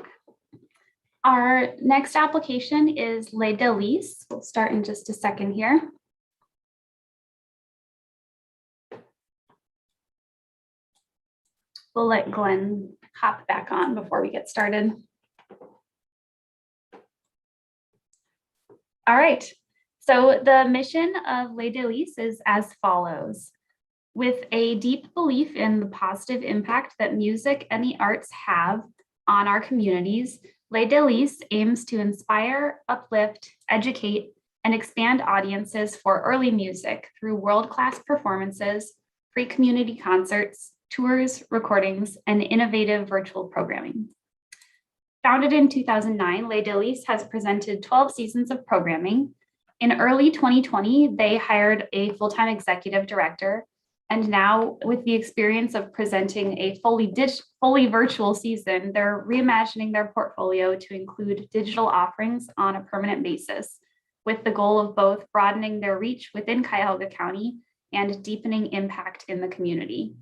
Our next application is Les Délices. We'll start in just a second here. We'll let Glenn hop back on before we get started. All right, so the mission of Les Délices is as follows. With a deep belief in the positive impact that music and the arts have on our communities, Les Délices aims to inspire, uplift, educate, and expand audiences for early music through world-class performances, free community concerts, tours, recordings, and innovative virtual programming. Founded in 2009, Les Délices has presented 12 seasons of programming. In early 2020, they hired a full-time executive director, and now with the experience of presenting a fully virtual season, they're reimagining their portfolio to include digital offerings on a permanent basis, with the goal of both broadening their reach within Cuyahoga County and deepening impact in the community.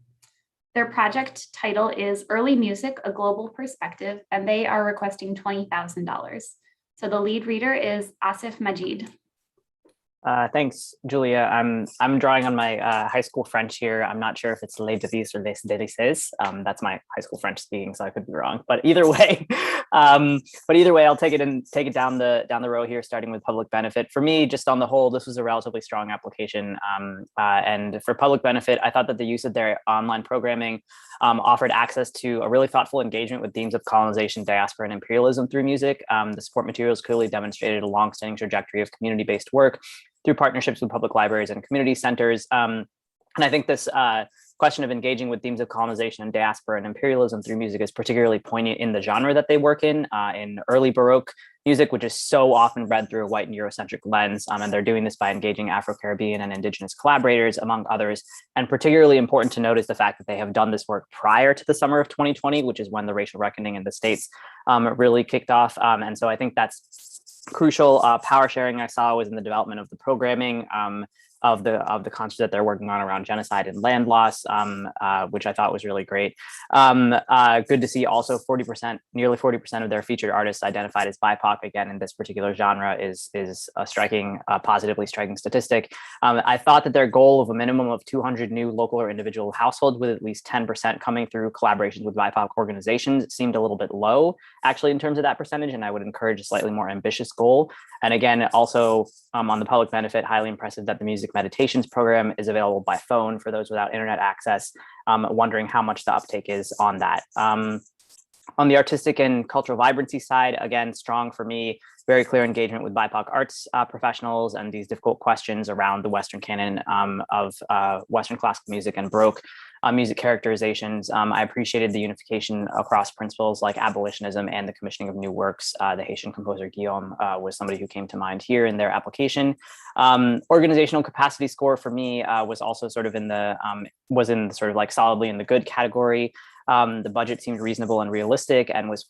Their project title is Early Music, A Global Perspective, and they are requesting $20,000. So the lead reader is Asif Majid. Thanks, Julia. I'm drawing on my high school French here. I'm not sure if it's Les Délices or Les Délices. That's my high school French speaking, so I could be wrong. But either way, I'll take it down the row here, starting with public benefit. For me, just on the whole, this was a relatively strong application. And for public benefit, I thought that the use of their online programming offered access to a really thoughtful engagement with themes of colonization, diaspora, and imperialism through music. The support materials clearly demonstrated a longstanding trajectory of community-based work through partnerships with public libraries and community centers. And I think this question of engaging with themes of colonization and diaspora and imperialism through music is particularly poignant in the genre that they work in early Baroque music, which is so often read through a white and Eurocentric lens. And they're doing this by engaging Afro-Caribbean and Indigenous collaborators, among others. And particularly important to note is the fact that they have done this work prior to the summer of 2020, which is when the racial reckoning in the States really kicked off. And so I think that's crucial. Power sharing I saw was in the development of the programming of the concert that they're working on around genocide and land loss, which I thought was really great. Good to see also nearly 40% of their featured artists identified as BIPOC. Again, in this particular genre is a positively striking statistic. I thought that their goal of a minimum of 200 new local or individual households with at least 10% coming through collaborations with BIPOC organizations seemed a little bit low, actually, in terms of that percentage, and I would encourage a slightly more ambitious goal. And again, also on the public benefit, highly impressive that the music meditations program is available by phone for those without internet access. Wondering how much the uptake is on that. On the artistic and cultural vibrancy side, again, strong for me, very clear engagement with BIPOC arts professionals and these difficult questions around the Western canon of Western classical music and Baroque music characterizations. I appreciated the unification across principles like abolitionism and the commissioning of new works. The Haitian composer Guillaume was somebody who came to mind here in their application. Organizational capacity score for me was also sort of solidly in the good category. The budget seemed reasonable and realistic and was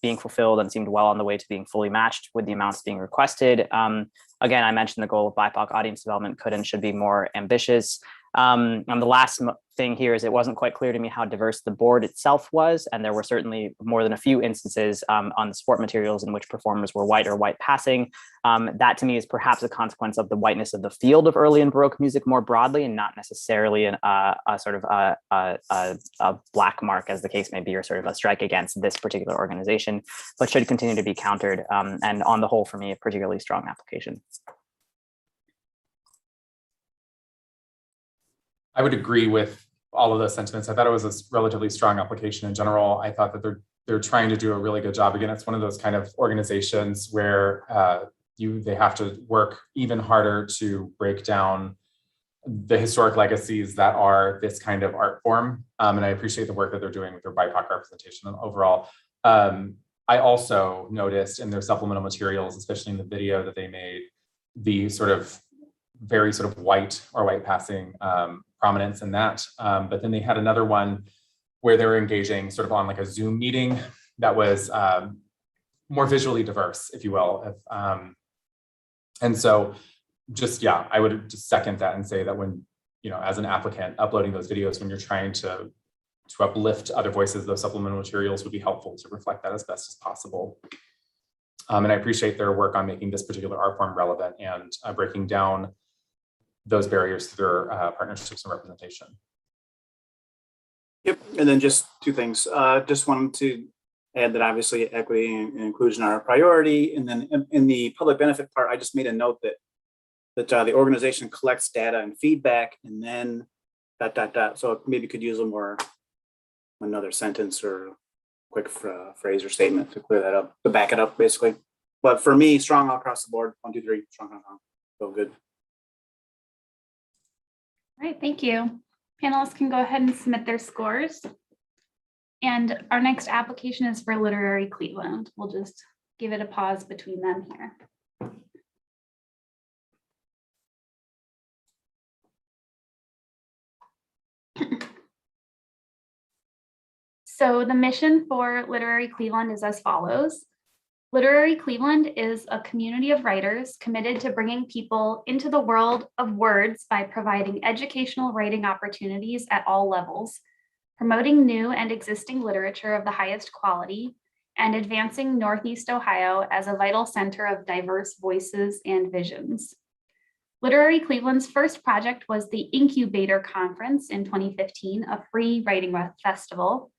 being fulfilled and seemed well on the way to being fully matched with the amounts being requested. Again, I mentioned the goal of BIPOC audience development could and should be more ambitious. And the last thing here is it wasn't quite clear to me how diverse the board itself was, and there were certainly more than a few instances on the support materials in which performers were white or white passing. That to me is perhaps a consequence of the whiteness of the field of early and Baroque music more broadly, and not necessarily a black mark, as the case may be, or sort of a strike against this particular organization, but should continue to be countered. And on the whole, for me, a particularly strong application. I would agree with all of those sentiments. I thought it was a relatively strong application in general. I thought that they're trying to do a really good job. Again, it's one of those kind of organizations where they have to work even harder to break down the historic legacies that are this kind of art form. And I appreciate the work that they're doing with their BIPOC representation overall. I also noticed in their supplemental materials, especially in the video that they made, the very white or white passing prominence in that. But then they had another one where they were engaging sort of on like a Zoom meeting that was more visually diverse, if you will. And so I would just second that and say that when, as an applicant uploading those videos, when you're trying to to uplift other voices, those supplemental materials would be helpful to reflect that as best as possible. And I appreciate their work on making this particular art form relevant and breaking down those barriers through their partnerships and representation. Yep, and then just two things. Just wanted to add that obviously equity and inclusion are a priority. And then in the public benefit part, I just made a note that the organization collects data and feedback, and then ... So maybe could use another sentence or quick phrase or statement to clear that up, to back it up, basically. But for me, strong all across the board. 1, 2, 3, strong. So good. All right, thank you. Panelists can go ahead and submit their scores. And our next application is for Literary Cleveland. We'll just give it a pause between them here. So the mission for Literary Cleveland is as follows. Literary Cleveland is a community of writers committed to bringing people into the world of words by providing educational writing opportunities at all levels, promoting new and existing literature of the highest quality, and advancing Northeast Ohio as a vital center of diverse voices and visions. Literary Cleveland's first project was the Incubator Conference in 2015, a free writing festival.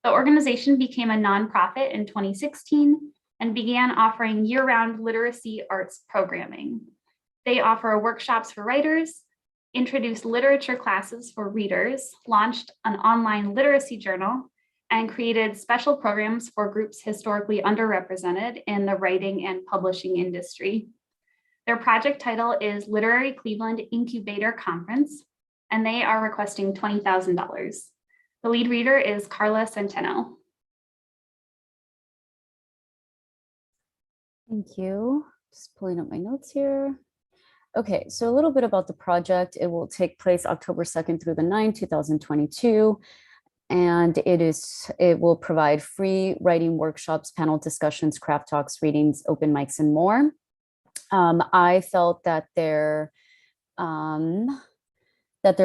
The organization became a nonprofit in 2016 and began offering year-round literacy arts programming. They offer workshops for writers, introduced literature classes for readers, launched an online literacy journal, and created special programs for groups historically underrepresented in the writing and publishing industry. Their project title is Literary Cleveland Incubator Conference, and they are requesting $20,000. The lead reader is Carla Centeno. Thank you. Just pulling up my notes here. Okay, so a little bit about the project. It will take place October 2nd through the 9th, 2022. And it will provide free writing workshops, panel discussions, craft talks, readings, open mics, and more. I felt that their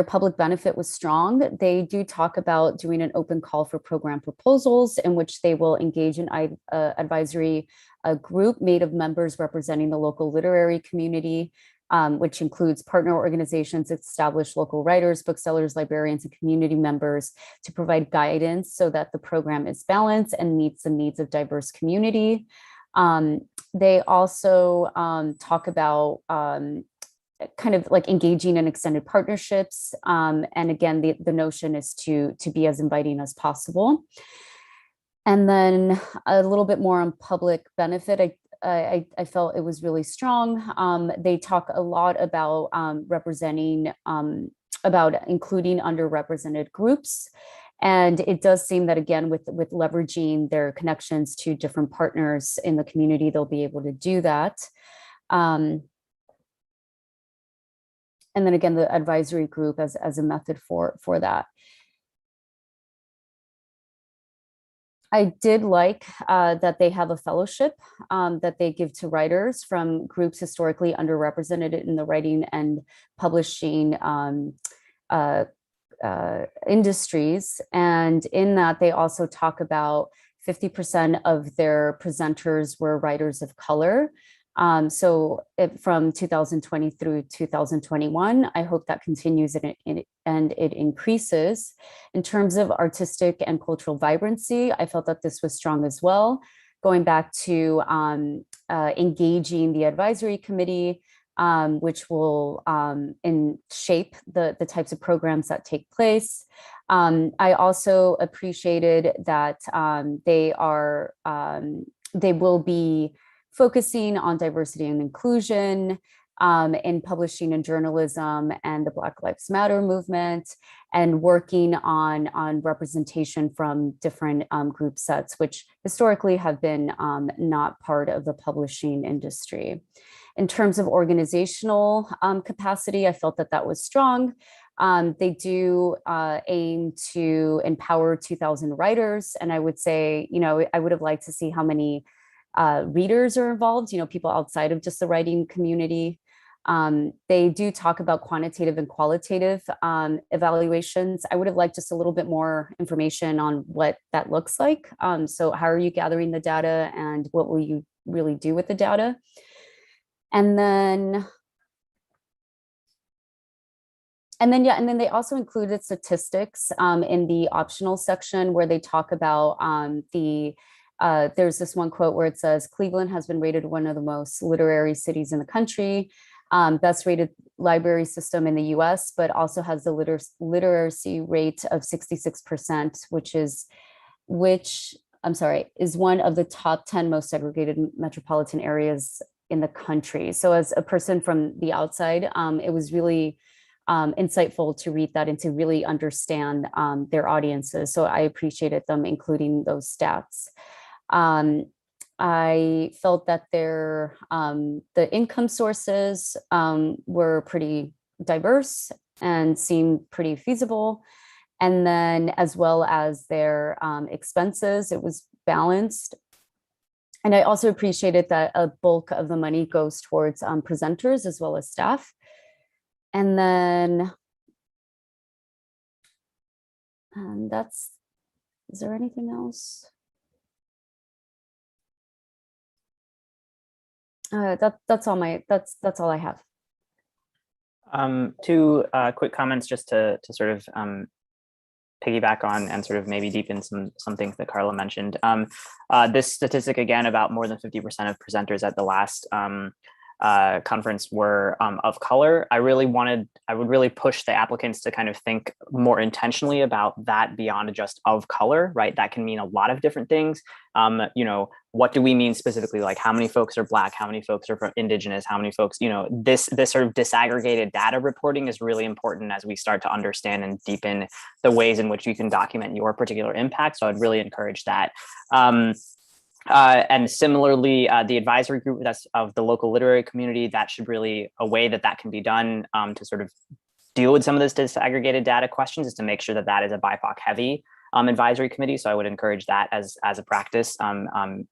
public benefit was strong. They do talk about doing an open call for program proposals in which they will engage an advisory group made of members representing the local literary community, which includes partner organizations, established local writers, booksellers, librarians, and community members to provide guidance so that the program is balanced and meets the needs of diverse community. They also talk about kind of like engaging in extended partnerships. And again, the notion is to be as inviting as possible. And then a little bit more on public benefit. I felt it was really strong. They talk a lot about about including underrepresented groups. And it does seem that, again, with leveraging their connections to different partners in the community, they'll be able to do that. And then again, the advisory group as a method for that. I did like that they have a fellowship that they give to writers from groups historically underrepresented in the writing and publishing industries. And in that, they also talk about 50% of their presenters were writers of color. From 2020 through 2021, I hope that continues and it increases. In terms of artistic and cultural vibrancy, I felt that this was strong as well. Going back to engaging the advisory committee, which will shape the types of programs that take place. I also appreciated that they will be focusing on diversity and inclusion in publishing and journalism and the Black Lives Matter movement, and working on representation from different group sets, which historically have been not part of the publishing industry. In terms of organizational capacity, I felt that was strong. They do aim to empower 2,000 writers. And I would say, I would have liked to see how many readers are involved, people outside of just the writing community. They do talk about quantitative and qualitative evaluations. I would have liked just a little bit more information on what that looks like. So how are you gathering the data and what will you really do with the data? And then they also included statistics in the optional section where they talk about there's this one quote where it says, Cleveland has been rated one of the most literary cities in the country, best rated library system in the US, but also has the literacy rate of 66%, which is one of the top 10 most segregated metropolitan areas in the country. So as a person from the outside, it was really insightful to read that and to really understand their audiences. So I appreciated them including those stats. I felt that the income sources were pretty diverse and seemed pretty feasible. And then as well as their expenses, it was balanced. And I also appreciated that a bulk of the money goes towards presenters as well as staff. And then is there anything else? That's all I have. Two quick comments just to sort of piggyback on and sort of maybe deepen some things that Carla mentioned. This statistic again about more than 50% of presenters at the last conference were of color. I would really push the applicants to kind of think more intentionally about that beyond just of color, right? That can mean a lot of different things. What do we mean specifically? Like how many folks are Black, how many folks are Indigenous, how many folks, this sort of disaggregated data reporting is really important as we start to understand and deepen the ways in which you can document your particular impact. So I'd really encourage that. And similarly, the advisory group that's of the local literary community, that should really, a way that can be done to sort of deal with some of this disaggregated data questions is to make sure that that is a BIPOC heavy advisory committee. So I would encourage that as a practice on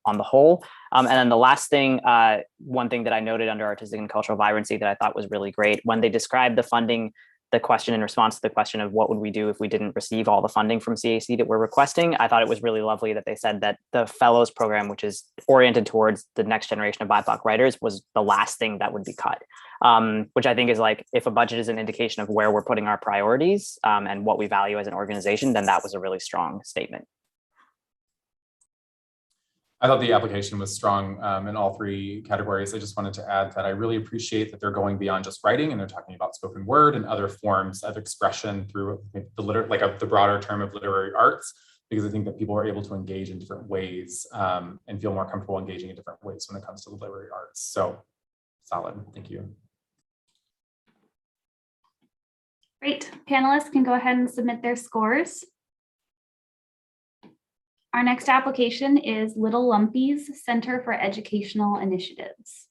the whole. And then the last thing, one thing that I noted under artistic and cultural vibrancy that I thought was really great, when they described the funding, the question in response to the question of what would we do if we didn't receive all the funding from CAC that we're requesting, I thought it was really lovely that they said that the fellows program, which is oriented towards the next generation of BIPOC writers, was the last thing that would be cut, which I think is like, if a budget is an indication of where we're putting our priorities and what we value as an organization, then that was a really strong statement. I thought the application was strong in all three categories. I just wanted to add that I really appreciate that they're going beyond just writing and they're talking about spoken word and other forms of expression through the broader term of literary arts, because I think that people are able to engage in different ways and feel more comfortable engaging in different ways when it comes to the literary arts. So solid, thank you. Great, panelists can go ahead and submit their scores. Our next application is Little Lumpy's Center for Educational Initiatives.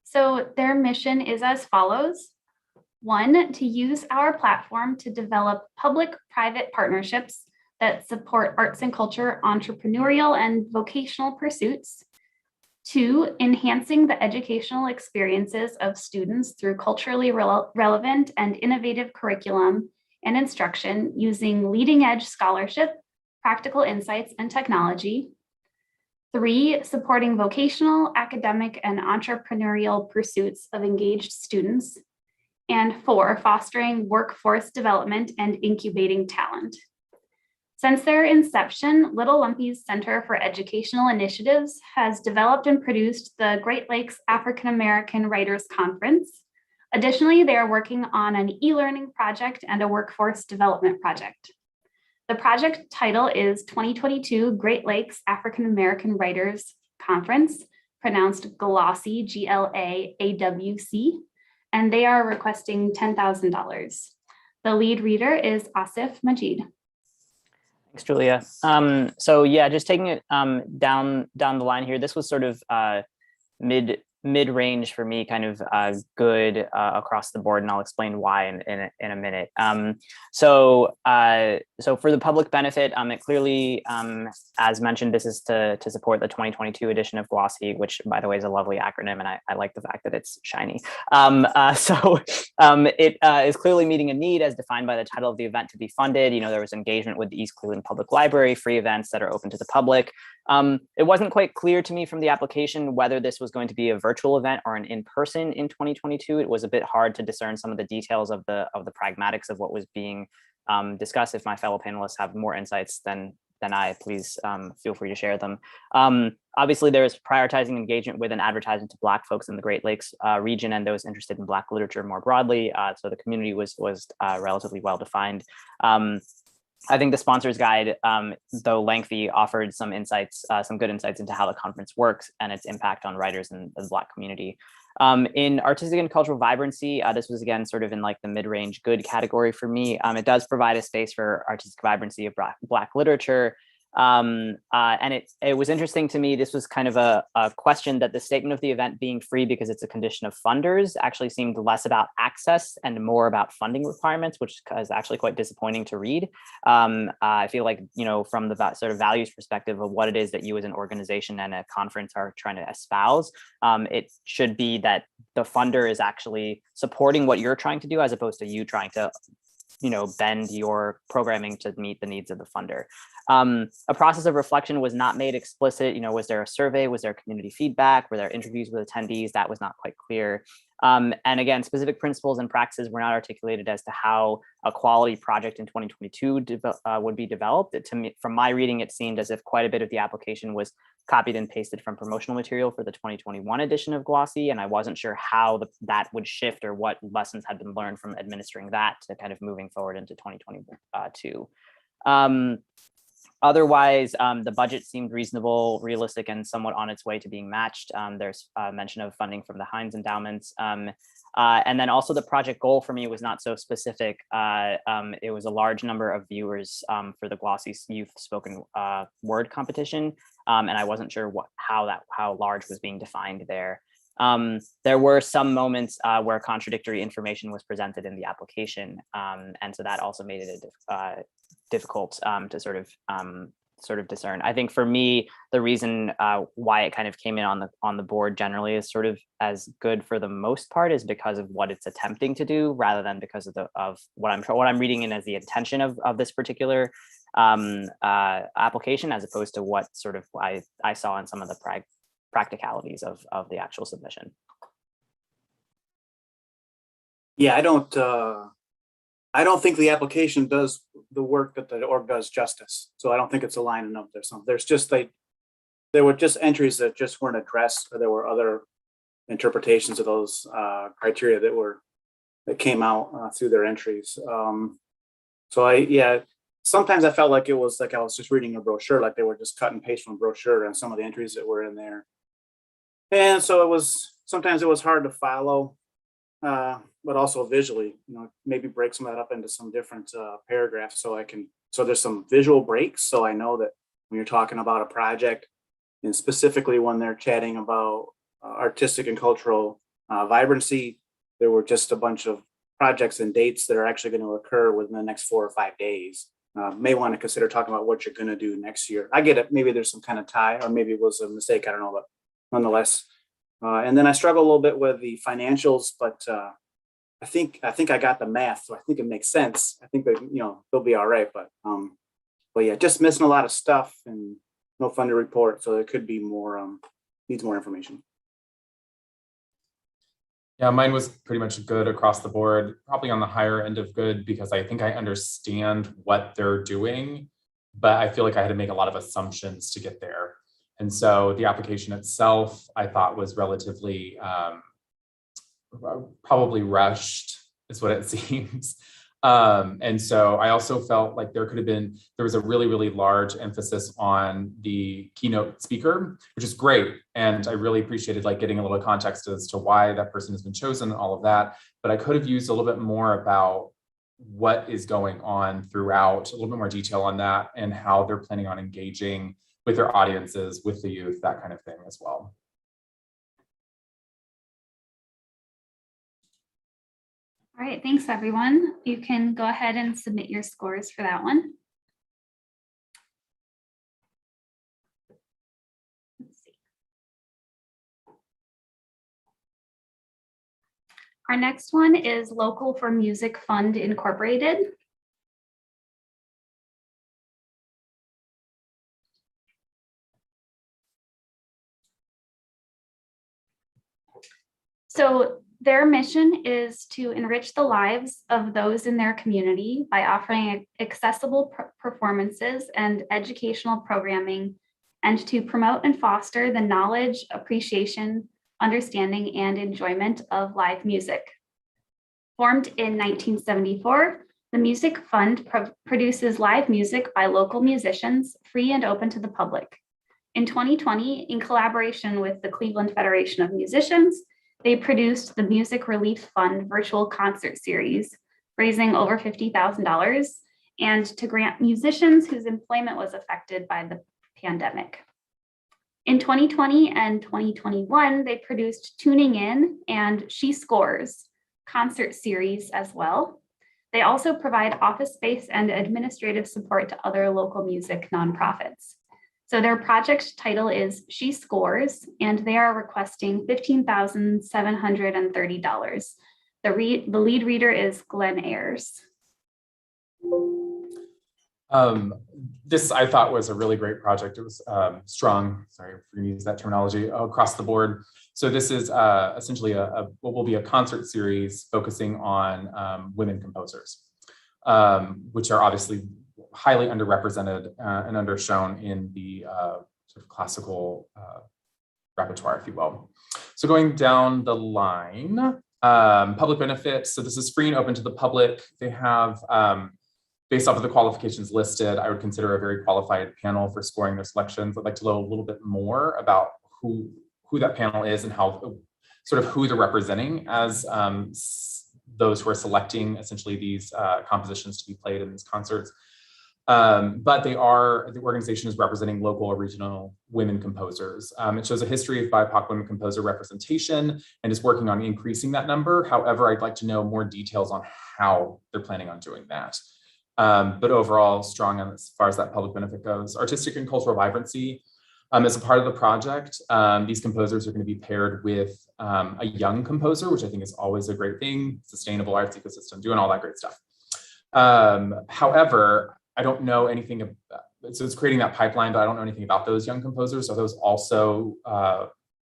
So their mission is as follows. 1, to use our platform to develop public-private partnerships that support arts and culture, entrepreneurial and vocational pursuits. 2, enhancing the educational experiences of students through culturally relevant and innovative curriculum and instruction using leading edge scholarship, practical insights, and technology. 3, supporting vocational, academic, and entrepreneurial pursuits of engaged students. And 4, fostering workforce development and incubating talent. Since their inception, Little Lumpy's Center for Educational Initiatives has developed and produced the Great Lakes African American Writers Conference. Additionally, they are working on an e-learning project and a workforce development project. The project title is 2022 Great Lakes African American Writers Conference, pronounced GLAWC, G-L-A-A-W-C, and they are requesting $10,000. The lead reader is Asif Majid. Thanks, Julia. So yeah, just taking it down the line here. This was sort of mid mid-range for me, kind of good across the board, and I'll explain why in a minute. So for the public benefit, it clearly, as mentioned, this is to support the 2022 edition of GLOSSy, which, by the way, is a lovely acronym, and I like the fact that it's shiny. It is clearly meeting a need as defined by the title of the event to be funded. You know, there was engagement with the East Cleveland Public Library, free events that are open to the public. It wasn't quite clear to me from the application whether this was going to be a virtual event or an in-person in 2022. It was a bit hard to discern some of the details of the pragmatics of what was being discussed. If my fellow panelists have more insights than I, please feel free to share them. Obviously, there is prioritizing engagement with an advertisement to Black folks in the Great Lakes region and those interested in Black literature more broadly. So the community was relatively well defined. I think the sponsors guide, though lengthy, offered some insights, some good insights into how the conference works and its impact on writers in the Black community. In artistic and cultural vibrancy, this was again sort of in like the mid-range good category for me. It does provide a space for artistic vibrancy of Black literature. And it was interesting to me. This was kind of a question that the statement of the event being free because it's a condition of funders actually seemed less about access and more about funding requirements, which is actually quite disappointing to read. I feel like, you know, from the sort of values perspective of what it is that you as an organization and a conference are trying to espouse, it should be that the funder is actually supporting what you're trying to do as opposed to you trying to, you know, bend your programming to meet the needs of the funder. A process of reflection was not made explicit. You know, was there a survey? Was there community feedback? Were there interviews with attendees? That was not quite clear. And again, specific principles and practices were not articulated as to how a quality project in 2022 would be developed. To me, from my reading, it seemed as if quite a bit of the application was copied and pasted from promotional material for the 2021 edition of GLOSSy, and I wasn't sure how that would shift or what lessons had been learned from administering that to kind of moving forward into 2022. Otherwise, the budget seemed reasonable, realistic, and somewhat on its way to being matched. There's mention of funding from the Heinz endowments. And then also the project goal for me was not so specific. It was a large number of viewers for the GLOSSy Youth Spoken Word competition. And I wasn't sure how large was being defined there. There were some moments where contradictory information was presented in the application. And so that also made it difficult to sort of discern. I think for me, the reason why it kind of came in on the board generally is sort of as good for the most part is because of what it's attempting to do, rather than because of what I'm reading in as the intention of this particular application, as opposed to what sort of I saw in some of the practicalities of the actual submission. Yeah, I don't think the application does the work that the org does justice. So I don't think it's aligning up there. So there's just there were just entries that just weren't addressed, or there were other interpretations of those criteria that came out through their entries. So sometimes I felt like it was like I was just reading a brochure, like they were just cut and paste from a brochure and some of the entries that were in there. And so sometimes it was hard to follow. But also visually, you know, maybe break some of that up into some different paragraphs so there's some visual breaks. So I know that when you're talking about a project, and specifically when they're chatting about artistic and cultural vibrancy, there were just a bunch of projects and dates that are actually going to occur within the next 4 or 5 days. May want to consider talking about what you're going to do next year. I get it. Maybe there's some kind of tie, or maybe it was a mistake. I don't know, but nonetheless. And then I struggle a little bit with the financials, but I think I got the math, so I think it makes sense. I think that, you know, they'll be all right, but yeah, just missing a lot of stuff and no funder report, so there could be more, needs more information. Yeah, mine was pretty much good across the board, probably on the higher end of good, because I think I understand what they're doing, but I feel like I had to make a lot of assumptions to get there. And so the application itself, I thought, was relatively probably rushed, is what it seems. And so I also felt like there was a really, really large emphasis on the keynote speaker, which is great. And I really appreciated like getting a little context as to why that person has been chosen and all of that. But I could have used a little bit more about what is going on throughout, a little bit more detail on that and how they're planning on engaging with their audiences, with the youth, that kind of thing as well. All right, thanks everyone. You can go ahead and submit your scores for that one. Let's see. Our next one is Local for Music Fund Incorporated. So their mission is to enrich the lives of those in their community by offering accessible performances and educational programming, and to promote and foster the knowledge, appreciation, understanding, and enjoyment of live music. Formed in 1974, the Music Fund produces live music by local musicians, free and open to the public. In 2020, in collaboration with the Cleveland Federation of Musicians, they produced the Music Relief Fund virtual concert series, raising over $50,000, and to grant musicians whose employment was affected by the pandemic. In 2020 and 2021, they produced Tuning In and She Scores concert series as well. They also provide office space and administrative support to other local music nonprofits. So their project title is She Scores, and they are requesting $15,730. The lead reader is Glenn Ayers. This I thought was a really great project. It was strong, sorry if you're gonna use that terminology, across the board. So this is essentially what will be a concert series focusing on women composers, which are obviously highly underrepresented and undershown in the sort of classical repertoire, if you will. So going down the line, public benefit. So this is free and open to the public. They have, based off of the qualifications listed, I would consider a very qualified panel for scoring their selections. I'd like to know a little bit more about who that panel is and how, sort of who they're representing as those who are selecting essentially these compositions to be played in these concerts. But the organization is representing local or regional women composers. It shows a history of BIPOC women composer representation and is working on increasing that number. However, I'd like to know more details on how they're planning on doing that. But overall, strong on as far as that public benefit goes. Artistic and cultural vibrancy. As a part of the project, these composers are going to be paired with a young composer, which I think is always a great thing. Sustainable arts ecosystem, doing all that great stuff. However, I don't know anything about, so it's creating that pipeline, but I don't know anything about those young composers. Are those also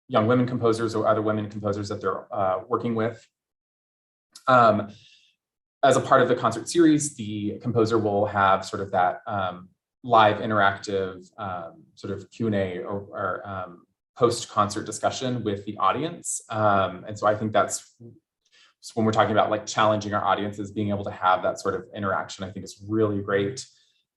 young women composers or other women composers that they're working with? As a part of the concert series, the composer will have sort of that live interactive sort of Q&A or post-concert discussion with the audience. And so I think that's, when we're talking about like challenging our audiences, being able to have that sort of interaction, I think is really great.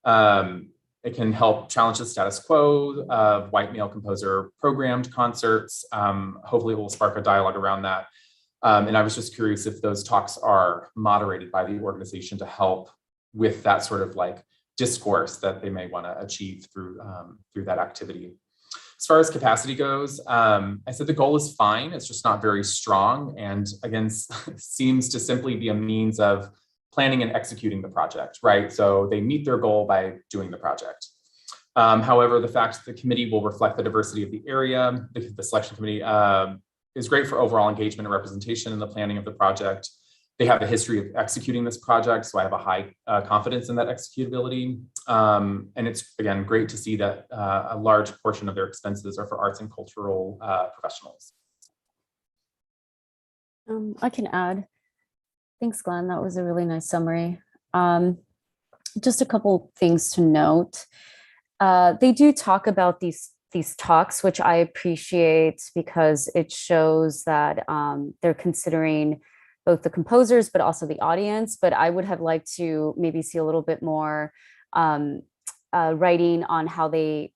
It can help challenge the status quo of white male composer programmed concerts. Hopefully it will spark a dialogue around that. And I was just curious if those talks are moderated by the organization to help with that sort of like discourse that they may want to achieve through that activity. As far as capacity goes, I said the goal is fine, it's just not very strong. And again, seems to simply be a means of planning and executing the project, right? So they meet their goal by doing the project. However, the fact that the committee will reflect the diversity of the area, the selection committee is great for overall engagement and representation in the planning of the project. They have a history of executing this project, so I have a high confidence in that executability. And it's, again, great to see that a large portion of their expenses are for arts and cultural professionals. I can add. Thanks, Glenn. That was a really nice summary. Just a couple things to note. They do talk about these talks, which I appreciate because it shows that they're considering both the composers, but also the audience. But I would have liked to maybe see a little bit more writing on how they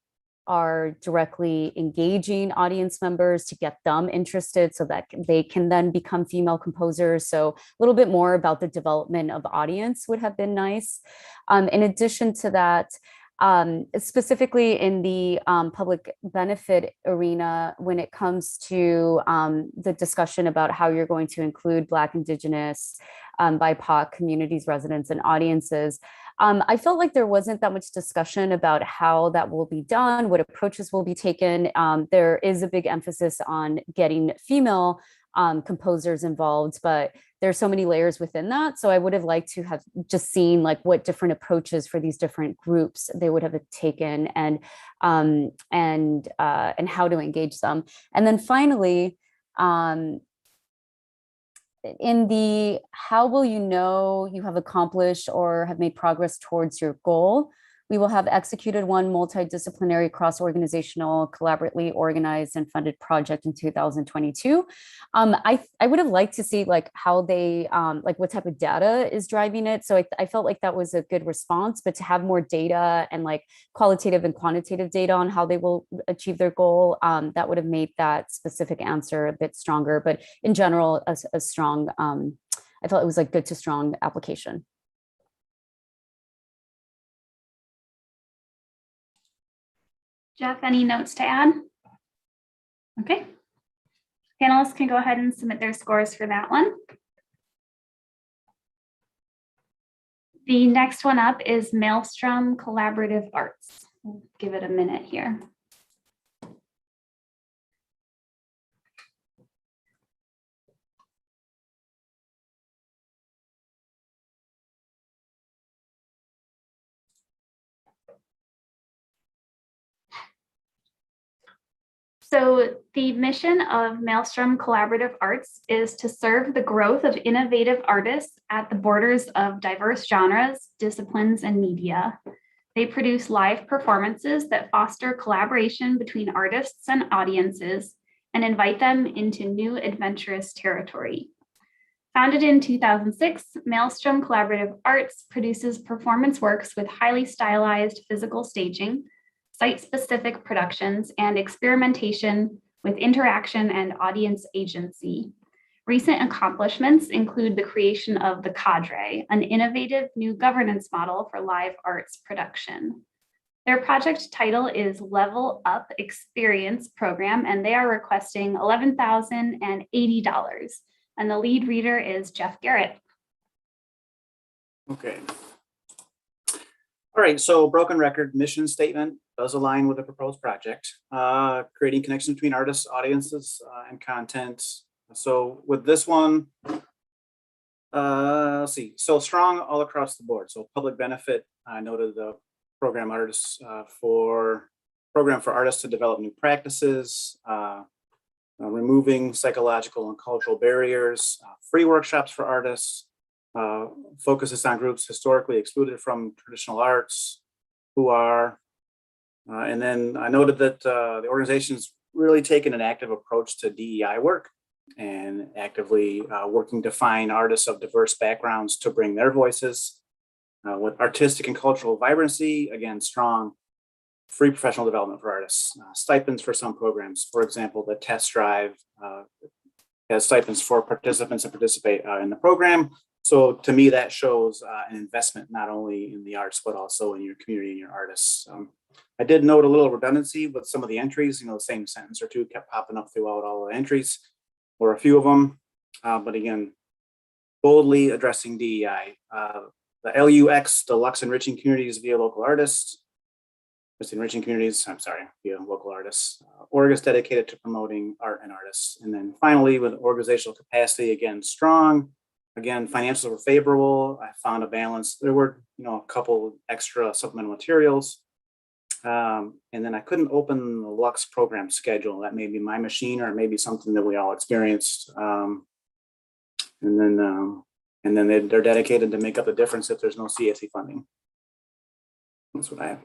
are directly engaging audience members to get them interested so that they can then become female composers. So a little bit more about the development of audience would have been nice. In addition to that, specifically in the public benefit arena when it comes to the discussion about how you're going to include Black, Indigenous, BIPOC communities, residents, and audiences. I felt like there wasn't that much discussion about how that will be done, what approaches will be taken. There is a big emphasis on getting female composers involved, but there's so many layers within that. So I would have liked to have just seen like what different approaches for these different groups they would have taken and how to engage them. And then finally, in the how will you know you have accomplished or have made progress towards your goal, we will have executed one multidisciplinary, cross-organizational, collaboratively organized and funded project in 2022. I would have liked to see like how they, like what type of data is driving it. So I felt like that was a good response, but to have more data and like qualitative and quantitative data on how they will achieve their goal, that would have made that specific answer a bit stronger. But in general, a strong, I felt it was like good to strong application. Jeff, any notes to add? Okay. Panelists can go ahead and submit their scores for that one. The next one up is Maelstrom Collaborative Arts. We'll give it a minute here. So the mission of Maelstrom Collaborative Arts is to serve the growth of innovative artists at the borders of diverse genres, disciplines, and media. They produce live performances that foster collaboration between artists and audiences and invite them into new adventurous territory. Founded in 2006, Maelstrom Collaborative Arts produces performance works with highly stylized physical staging, site-specific productions, and experimentation with interaction and audience agency. Recent accomplishments include the creation of the Cadre, an innovative new governance model for live arts production. Their project title is Level Up Experience Program, and they are requesting $11,080. And the lead reader is Jeff Garrett. Okay. All right, so broken record mission statement does align with the proposed project, creating connection between artists, audiences, and content. So with this one, let's see, so strong all across the board. So public benefit, I noted the program artists for artists to develop new practices, removing psychological and cultural barriers, free workshops for artists, focuses on groups historically excluded from traditional arts who are, and then I noted that the organization's really taken an active approach to DEI work and actively working to find artists of diverse backgrounds to bring their voices with artistic and cultural vibrancy, again, strong free professional development for artists, stipends for some programs. For example, the test drive has stipends for participants that participate in the program. So to me, that shows an investment not only in the arts, but also in your community and your artists. I did note a little redundancy with some of the entries, the same sentence or two kept popping up throughout all the entries, or a few of them. But again, boldly addressing DEI. The LUX, Deluxe Enriching Communities via local artists. Just enriching communities, via local artists. Org is dedicated to promoting art and artists. And then finally, with organizational capacity, again, strong. Again, financials were favorable. I found a balance. There were, a couple extra supplemental materials. And then I couldn't open the Lux program schedule. That may be my machine or maybe something that we all experienced. And then they're dedicated to make up the difference if there's no CSE funding. That's what I have.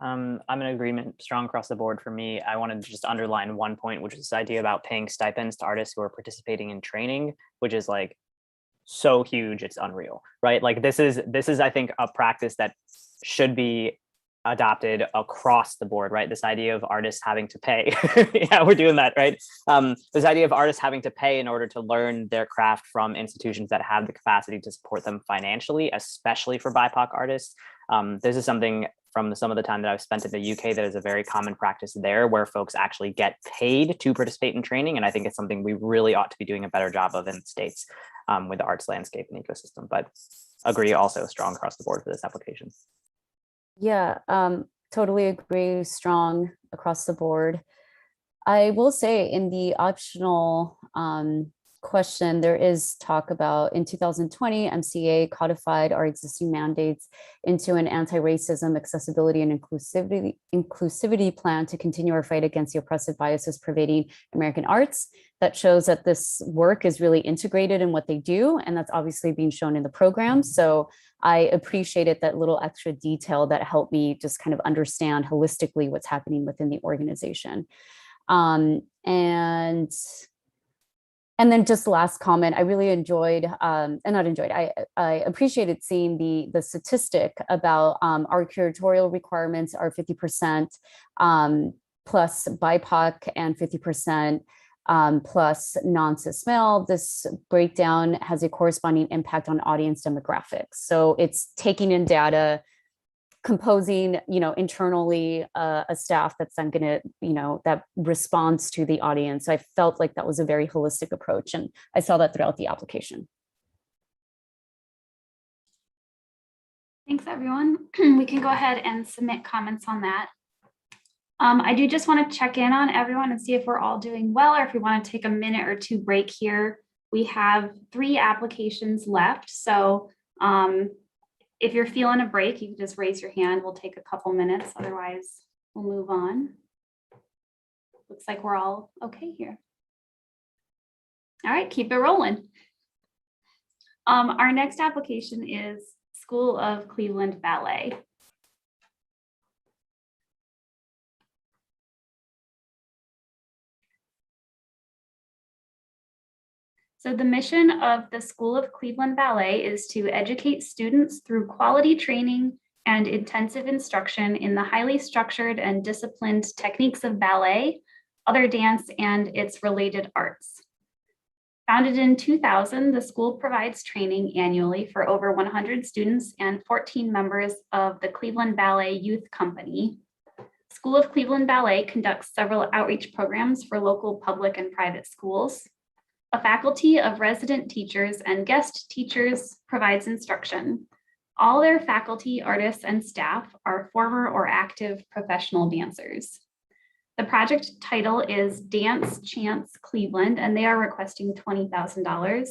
I'm in agreement, strong across the board for me. I wanted to just underline one point, which is this idea about paying stipends to artists who are participating in training, which is like so huge, it's unreal, right? Like this is I think a practice that should be adopted across the board, right? This idea of artists having to pay. Yeah, we're doing that, right? This idea of artists having to pay in order to learn their craft from institutions that have the capacity to support them financially, especially for BIPOC artists. This is something from some of the time that I've spent in the UK that is a very common practice there, where folks actually get paid to participate in training. And I think it's something we really ought to be doing a better job of in the States with the arts landscape and ecosystem. But agree, also strong across the board for this application. Yeah, totally agree, strong across the board. I will say in the optional question, there is talk about in 2020, MCA codified our existing mandates into an anti-racism, accessibility, and inclusivity plan to continue our fight against the oppressive biases pervading American arts. That shows that this work is really integrated in what they do, and that's obviously being shown in the program. So I appreciated that little extra detail that helped me just kind of understand holistically what's happening within the organization. And then just last comment, I really enjoyed, I appreciated seeing the statistic about our curatorial requirements are 50% plus BIPOC and 50% plus non-cis male. This breakdown has a corresponding impact on audience demographics. So it's taking in data, composing, internally a staff that's then going to, that responds to the audience. So I felt like that was a very holistic approach, and I saw that throughout the application. Thanks, everyone. We can go ahead and submit comments on that. I do just want to check in on everyone and see if we're all doing well, or if we want to take a minute or two break here. We have 3 applications left. So if you're feeling a break, you can just raise your hand. We'll take a couple minutes. Otherwise, we'll move on. Looks like we're all okay here. All right, keep it rolling. Our next application is School of Cleveland Ballet. So the mission of the School of Cleveland Ballet is to educate students through quality training and intensive instruction in the highly structured and disciplined techniques of ballet, other dance, and its related arts. Founded in 2000, the school provides training annually for over 100 students and 14 members of the Cleveland Ballet Youth Company. School of Cleveland Ballet conducts several outreach programs for local public and private schools. A faculty of resident teachers and guest teachers provides instruction. All their faculty, artists, and staff are former or active professional dancers. The project title is Dance Chance Cleveland, and they are requesting $20,000.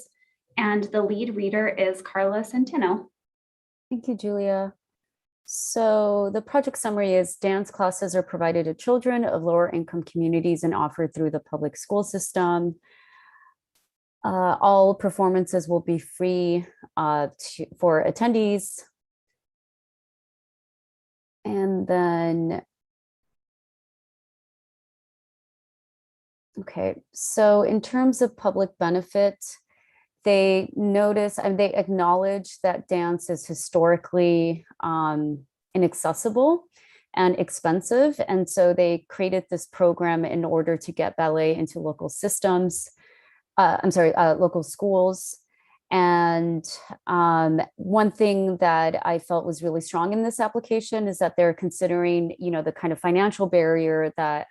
And the lead reader is Carla Centeno. Thank you, Julia. So the project summary is dance classes are provided to children of lower income communities and offered through the public school system. All performances will be free for attendees. And then, okay, so in terms of public benefit, they notice and they acknowledge that dance is historically inaccessible and expensive. And so they created this program in order to get ballet into local systems. Local schools. And one thing that I felt was really strong in this application is that they're considering, the kind of financial barrier that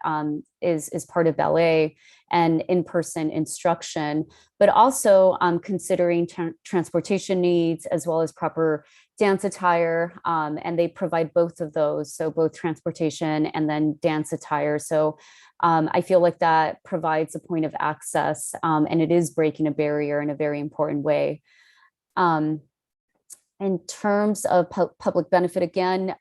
is part of ballet and in-person instruction, but also considering transportation needs as well as proper dance attire. And they provide both of those. So both transportation and then dance attire. So I feel like that provides a point of access, and it is breaking a barrier in a very important way. In terms of public benefit, again,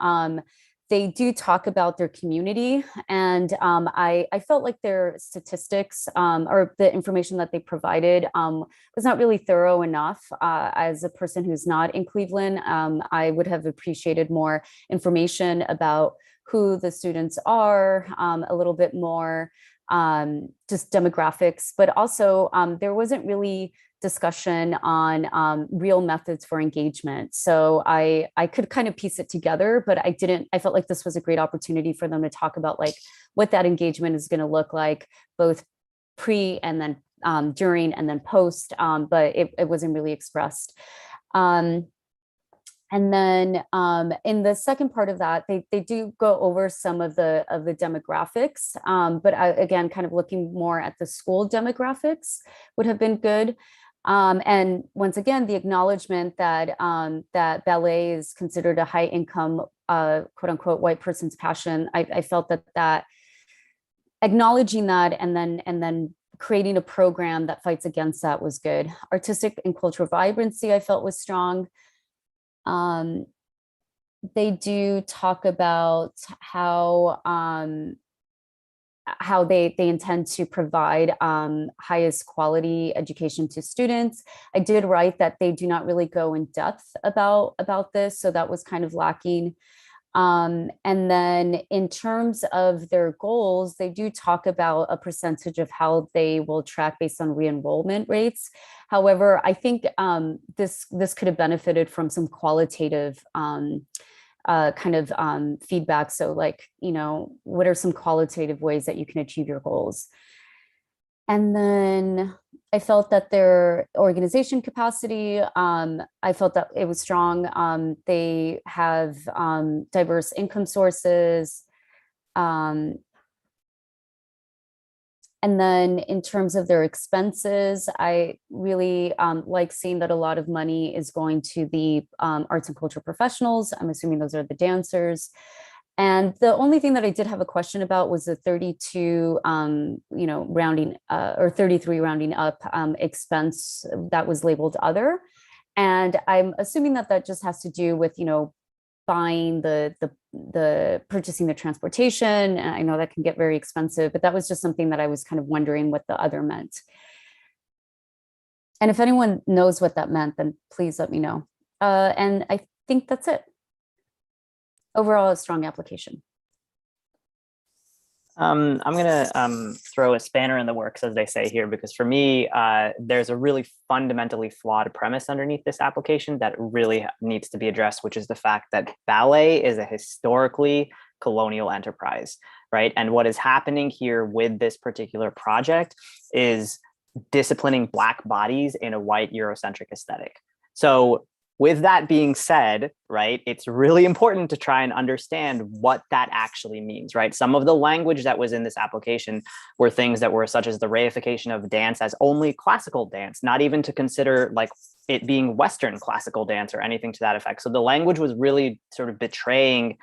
they do talk about their community, and I felt like their statistics or the information that they provided was not really thorough enough. As a person who's not in Cleveland, I would have appreciated more information about who the students are, a little bit more just demographics, but also there wasn't really discussion on real methods for engagement. So I could kind of piece it together, but I felt like this was a great opportunity for them to talk about like what that engagement is going to look like, both pre and then during and then post, but it wasn't really expressed. And then in the second part of that, they do go over some of the demographics, but again, kind of looking more at the school demographics would have been good. And once again, the acknowledgement that that ballet is considered a high income, quote unquote, white person's passion. I felt that acknowledging that and then creating a program that fights against that was good. Artistic and cultural vibrancy, I felt was strong. They do talk about how they intend to provide highest quality education to students. I did write that they do not really go in depth about this, so that was kind of lacking. And then in terms of their goals, they do talk about a percentage of how they will track based on re-enrollment rates. However, I think this could have benefited from some qualitative feedback. So like, you know, what are some qualitative ways that you can achieve your goals? And then I felt that their organization capacity, I felt that it was strong. They have diverse income sources. And then in terms of their expenses, I really like seeing that a lot of money is going to the arts and culture professionals. I'm assuming those are the dancers. And the only thing that I did have a question about was the 32, rounding or 33 rounding up expense that was labeled other. And I'm assuming that that just has to do with, buying purchasing the transportation. And I know that can get very expensive, but that was just something that I was kind of wondering what the other meant. And if anyone knows what that meant, then please let me know. And I think that's it. Overall, a strong application. I'm going to throw a spanner in the works, as they say here, because for me, there's a really fundamentally flawed premise underneath this application that really needs to be addressed, which is the fact that ballet is a historically colonial enterprise, right? And what is happening here with this particular project is disciplining Black bodies in a white Eurocentric aesthetic. So with that being said, right, it's really important to try and understand what that actually means, right? Some of the language that was in this application were things that were such as the reification of dance as only classical dance, not even to consider like it being Western classical dance or anything to that effect. So the language was really sort of betraying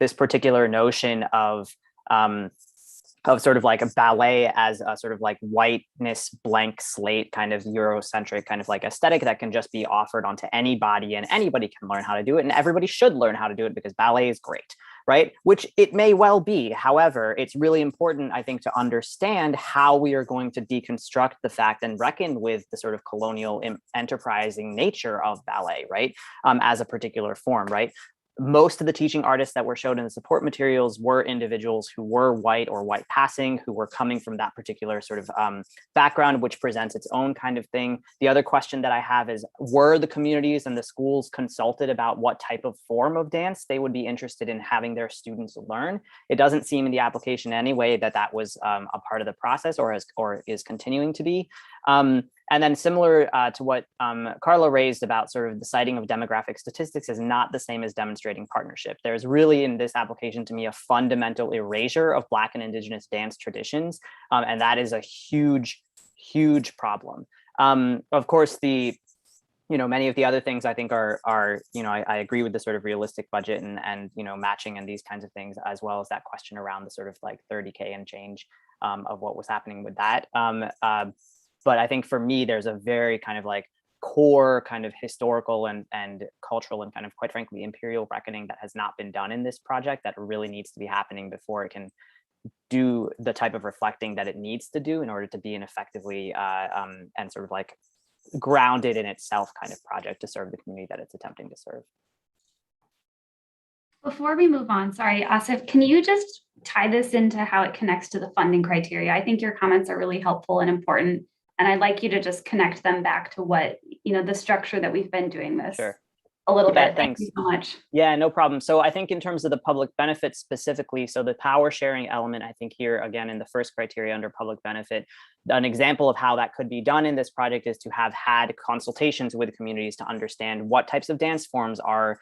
this particular notion of sort of like a ballet as a sort of like whiteness, blank slate kind of Eurocentric kind of like aesthetic that can just be offered onto anybody and anybody can learn how to do it. And everybody should learn how to do it because ballet is great, right? Which it may well be. However, it's really important, I think, to understand how we are going to deconstruct the fact and reckon with the sort of colonial enterprising nature of ballet, right? As a particular form, right? Most of the teaching artists that were showed in the support materials were individuals who were white or white passing, who were coming from that particular sort of background, which presents its own kind of thing. The other question that I have is, were the communities and the schools consulted about what type of form of dance they would be interested in having their students learn? It doesn't seem in the application anyway that that was a part of the process or is continuing to be. And then similar to what Carla raised about sort of the citing of demographic statistics is not the same as demonstrating partnership. There's really in this application to me a fundamental erasure of Black and Indigenous dance traditions. And that is a huge, huge problem. Of course, many of the other things I think are I agree with the sort of realistic budget and matching and these kinds of things, as well as that question around the sort of like 30K and change of what was happening with that. But I think for me, there's a very kind of like core kind of historical and cultural and kind of, quite frankly, imperial reckoning that has not been done in this project that really needs to be happening before it can do the type of reflecting that it needs to do in order to be an effectively and sort of like grounded in itself kind of project to serve the community that it's attempting to serve. Before we move on, sorry, Asif, can you just tie this into how it connects to the funding criteria? I think your comments are really helpful and important And I'd like you to just connect them back to what, the structure that we've been doing this Sure. a little Yeah, bit. Thank you so much. Yeah, no problem. So I think in terms of the public benefit specifically, so the power sharing element, I think here again in the first criteria under public benefit, an example of how that could be done in this project is to have had consultations with communities to understand what types of dance forms are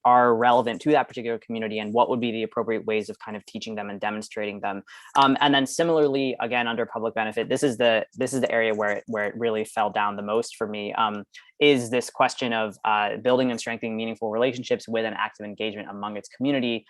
are relevant to that particular community and what would be the appropriate ways of kind of teaching them and demonstrating them. And then similarly, again, under public benefit, this is the area where it really fell down the most for me, is this question of building and strengthening meaningful relationships with an active engagement among its community,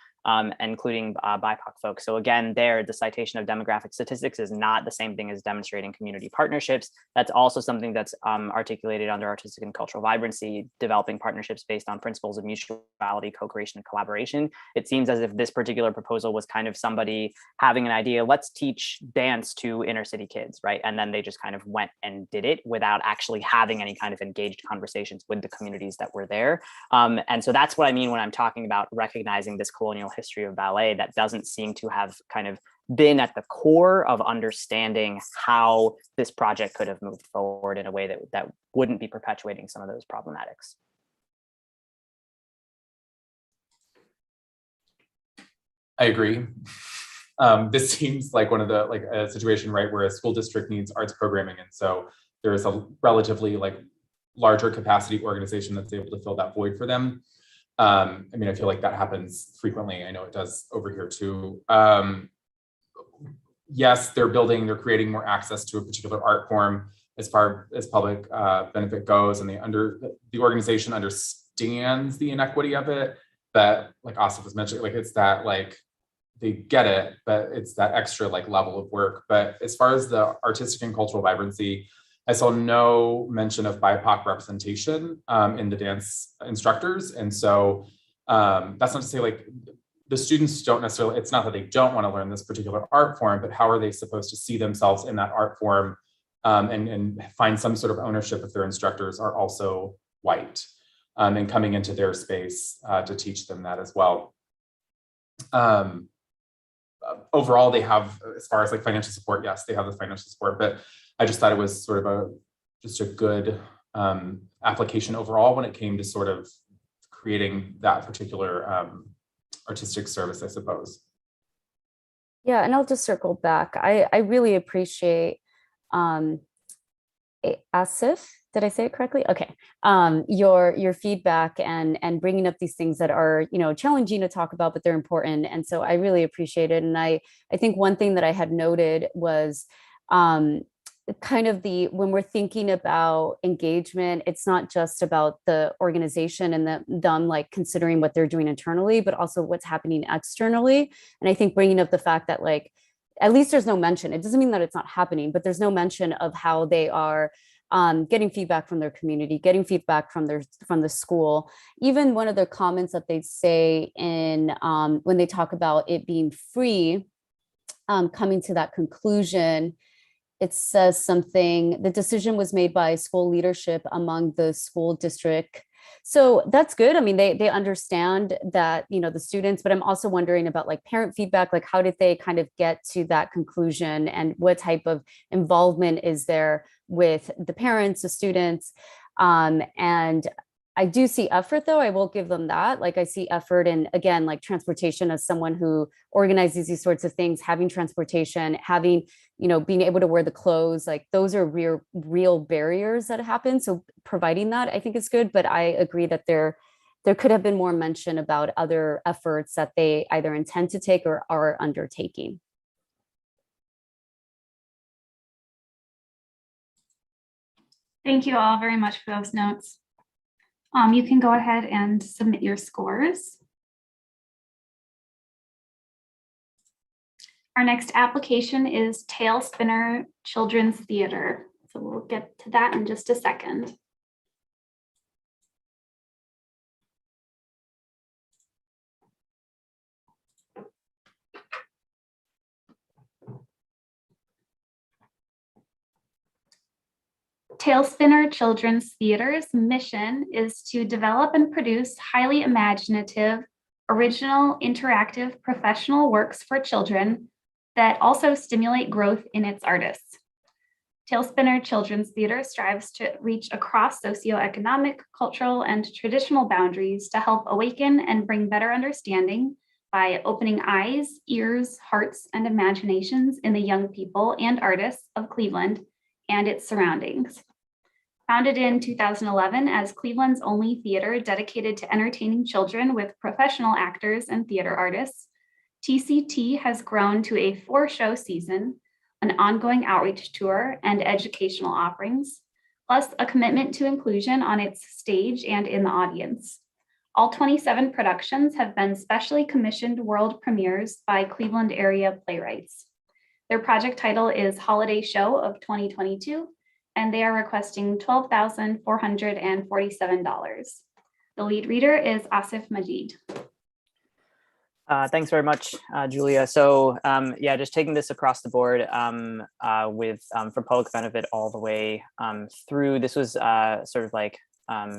including BIPOC folks. So again, there, the citation of demographic statistics is not the same thing as demonstrating community partnerships. That's also something that's articulated under artistic and cultural vibrancy, developing partnerships based on principles of mutuality, co-creation, and collaboration. It seems as if this particular proposal was kind of somebody having an idea, let's teach dance to inner city kids, right? And then they just kind of went and did it without actually having any kind of engaged conversations with the communities that were there. And so that's what I mean when I'm talking about recognizing this colonial history of ballet that doesn't seem to have kind of been at the core of understanding how this project could have moved forward in a way that wouldn't be perpetuating some of those problematics. I agree. This seems like one of the a situation, right, where a school district needs arts programming, and so there is a relatively larger capacity organization that's able to fill that void for them. I mean, I feel like that happens frequently. I know it does over here too. Yes, they're creating more access to a particular art form as far as public benefit goes, and the organization understands the inequity of it. But like Asif was mentioning, it's that they get it, but it's that extra level of work. But as far as the artistic and cultural vibrancy, I saw no mention of BIPOC representation in the dance instructors. And so that's not to say the students don't necessarily, it's not that they don't want to learn this particular art form, but how are they supposed to see themselves in that art form and find some sort of ownership if their instructors are also white and coming into their space to teach them that as well. Overall, they have, as far as financial support, yes, they have the financial support, but I just thought it was sort of just a good application overall when it came to sort of creating that particular artistic service, I suppose. Yeah, and I'll just circle back. I really appreciate Asif, did I say it correctly? Okay. Your feedback and bringing up these things that are, challenging to talk about, but they're important. And so I really appreciate it. And I think one thing that I had noted was kind of when we're thinking about engagement, it's not just about the organization and them considering what they're doing internally, but also what's happening externally. And I think bringing up the fact that at least there's no mention. It doesn't mean that it's not happening, but there's no mention of how they are getting feedback from their community, getting feedback from the school. Even one of the comments that they say in when they talk about it being free, coming to that conclusion, it says something, the decision was made by school leadership among the school district. So that's good. I mean, they understand that, the students, but I'm also wondering about parent feedback, how did they kind of get to that conclusion and what type of involvement is there with the parents, the students? And I do see effort though. I will give them that. I see effort in, again, transportation as someone who organizes these sorts of things, having transportation, having, being able to wear the clothes, those are real barriers that happen. So providing that I think is good, but I agree that there could have been more mention about other efforts that they either intend to take or are undertaking. Thank you all very much for those notes. You can go ahead and submit your scores. Our next application is Talespinner Children's Theater. So we'll get to that in just a second. Talespinner Children's Theater's mission is to develop and produce highly imaginative, original, interactive, professional works for children that also stimulate growth in its artists. Talespinner Children's Theater strives to reach across socioeconomic, cultural, and traditional boundaries to help awaken and bring better understanding by opening eyes, ears, hearts, and imaginations in the young people and artists of Cleveland and its surroundings. Founded in 2011 as Cleveland's only theater dedicated to entertaining children with professional actors and theater artists, TCT has grown to a 4-show season, an ongoing outreach tour, and educational offerings, plus a commitment to inclusion on its stage and in the audience. All 27 productions have been specially commissioned world premieres by Cleveland area playwrights. Their project title is Holiday Show of 2022, and they are requesting $12,447. The lead reader is Asif Majid. Thanks very much, Julia. So yeah, just taking this across the board with for public benefit all the way through. This was sort of like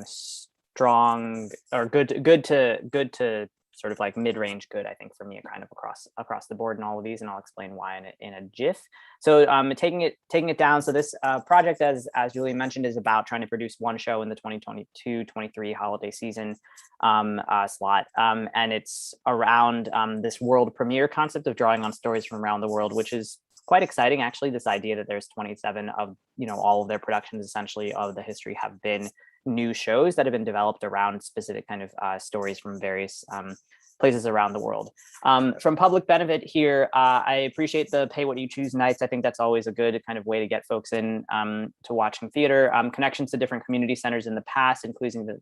strong or good to sort of like mid-range good, I think, for me, kind of across the board in all of these, and I'll explain why in a jiff. So taking it down. So this project, as Julia mentioned, is about trying to produce one show in the 2022-23 holiday season slot, and it's around this world premiere concept of drawing on stories from around the world, which is quite exciting, actually. This idea that there's 27 of all of their productions essentially of the history have been new shows that have been developed around specific kind of stories from various places around the world. From public benefit here, I appreciate the pay what you choose nights. I think that's always a good kind of way to get folks in to watching theater. Connections to different community centers in the past, including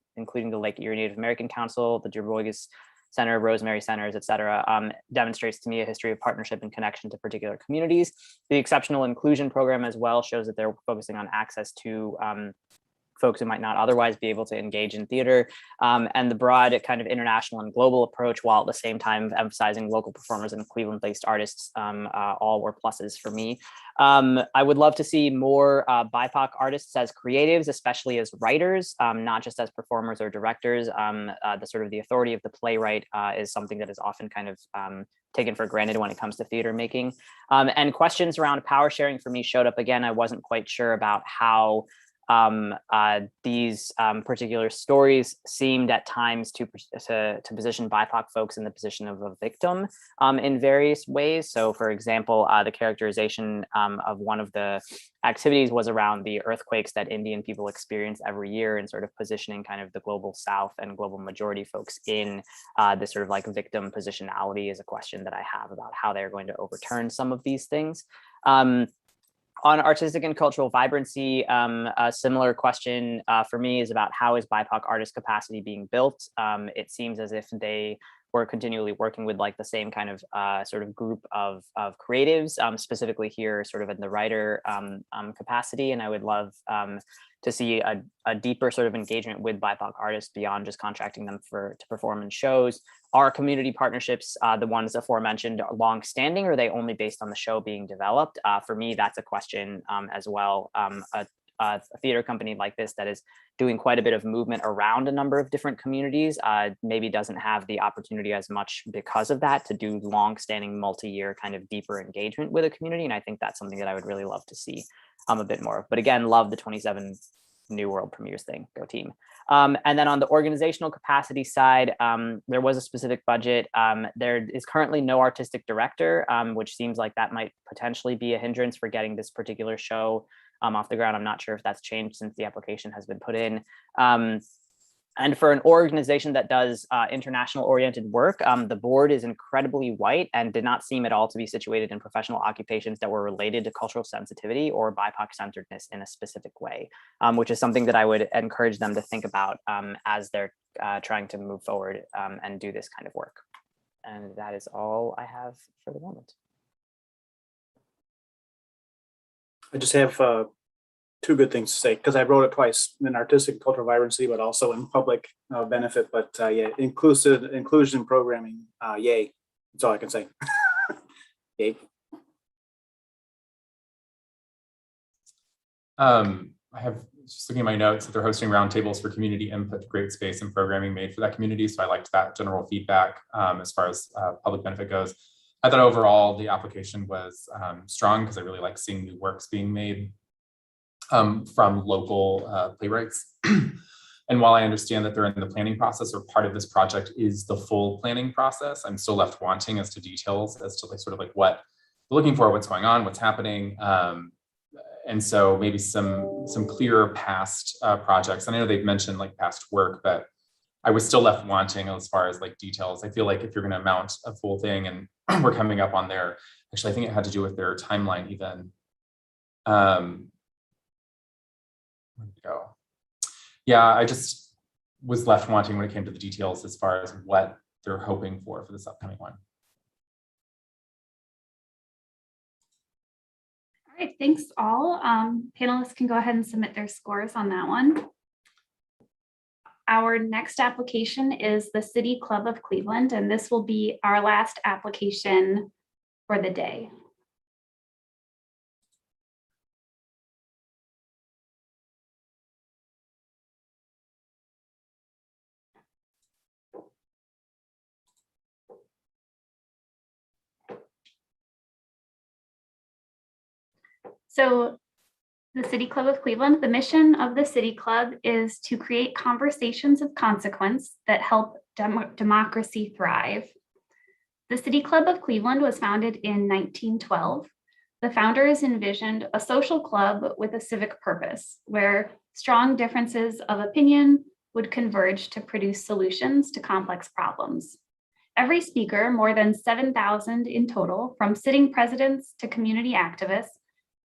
the Lake Erie Native American Council, the Jerboygas Center, Rosemary Centers, et cetera, demonstrates to me a history of partnership and connection to particular communities. The Exceptional Inclusion Program as well shows that they're focusing on access to folks who might not otherwise be able to engage in theater, and the broad kind of international and global approach, while at the same time emphasizing local performers and Cleveland-based artists, all were pluses for me. I would love to see more BIPOC artists as creatives, especially as writers, not just as performers or directors. The authority of the playwright is something that is often kind of taken for granted when it comes to theater making. And questions around power sharing for me showed up again. I wasn't quite sure about how these particular stories seemed at times to position BIPOC folks in the position of a victim in various ways. So, for example, the characterization of one of the activities was around the earthquakes that Indian people experience every year, and sort of positioning kind of the global South and global majority folks in this sort of like victim positionality is a question that I have about how they're going to overturn some of these things. On artistic and cultural vibrancy, a similar question for me is about how is BIPOC artist capacity being built? It seems as if they were continually working with like the same kind of sort of group of creatives, specifically here sort of in the writer capacity. And I would love to see a deeper sort of engagement with BIPOC artists beyond just contracting them to perform in shows. Are community partnerships, the ones aforementioned, long-standing, or are they only based on the show being developed? For me, that's a question as well. A theater company like this that is doing quite a bit of movement around a number of different communities maybe doesn't have the opportunity as much because of that to do long-standing multi-year kind of deeper engagement with a community. And I think that's something that I would really love to see a bit more of. But again, love the 27 new world premieres thing. Go team. And then on the organizational capacity side, there was a specific budget. There is currently no artistic director, which seems like that might potentially be a hindrance for getting this particular show off the ground. I'm not sure if that's changed since the application has been put in. And for an organization that does international oriented work, the board is incredibly white and did not seem at all to be situated in professional occupations that were related to cultural sensitivity or BIPOC centeredness in a specific way, which is something that I would encourage them to think about as they're trying to move forward and do this kind of work. And that is all I have for the moment. I just have two good things to say, because I wrote it twice, in artistic and cultural vibrancy, but also in public benefit. But yeah, inclusion programming, yay. That's all I can say. Yay. I have just looking at my notes that they're hosting roundtables for community input, great space and programming made for that community. So I liked that general feedback as far as public benefit goes. I thought overall the application was strong because I really like seeing new works being made from local playwrights. And while I understand that they're in the planning process, or part of this project is the full planning process, I'm still left wanting as to details as to like sort of like what they're looking for, what's going on, what's happening. And so maybe some clearer past projects. And I know they've mentioned like past work, but I was still left wanting as far as like details. I feel like if you're going to mount a full thing, and we're coming up on their, actually, I think it had to do with their timeline even. Where'd it go? Yeah, I just was left wanting when it came to the details as far as what they're hoping for this upcoming one. All right, thanks all. Panelists can go ahead and submit their scores on that one. Our next application is the City Club of Cleveland, and this will be our last application for the day. So the City Club of Cleveland, the mission of the City Club is to create conversations of consequence that help democracy thrive. The City Club of Cleveland was founded in 1912. The founders envisioned a social club with a civic purpose, where strong differences of opinion would converge to produce solutions to complex problems. Every speaker, more than 7,000 in total, from sitting presidents to community activists,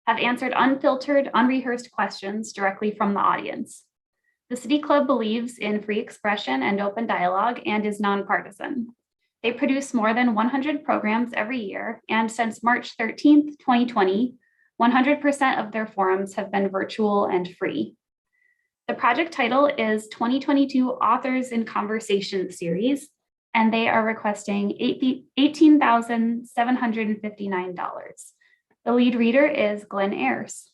have answered unfiltered, unrehearsed questions directly from the audience. The City Club believes in free expression and open dialogue and is nonpartisan. They produce more than 100 programs every year, and since March 13th, 2020, 100% of their forums have been virtual and free. The project title is 2022 Authors in Conversation Series, and they are requesting $18,759. The lead reader is Glenn Ayers.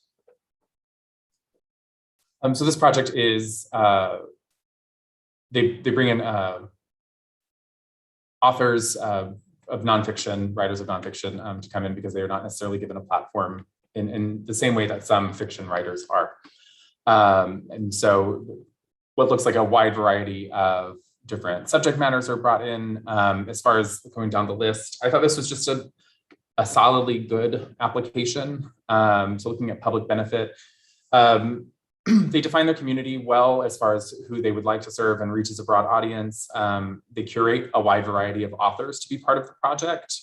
So this project is, they bring in authors of nonfiction, writers of nonfiction to come in because they are not necessarily given a platform in the same way that some fiction writers are. And so what looks like a wide variety of different subject matters are brought in. As far as going down the list, I thought this was just a solidly good application. So looking at public benefit, they define their community well as far as who they would like to serve and reaches a broad audience. They curate a wide variety of authors to be part of the project.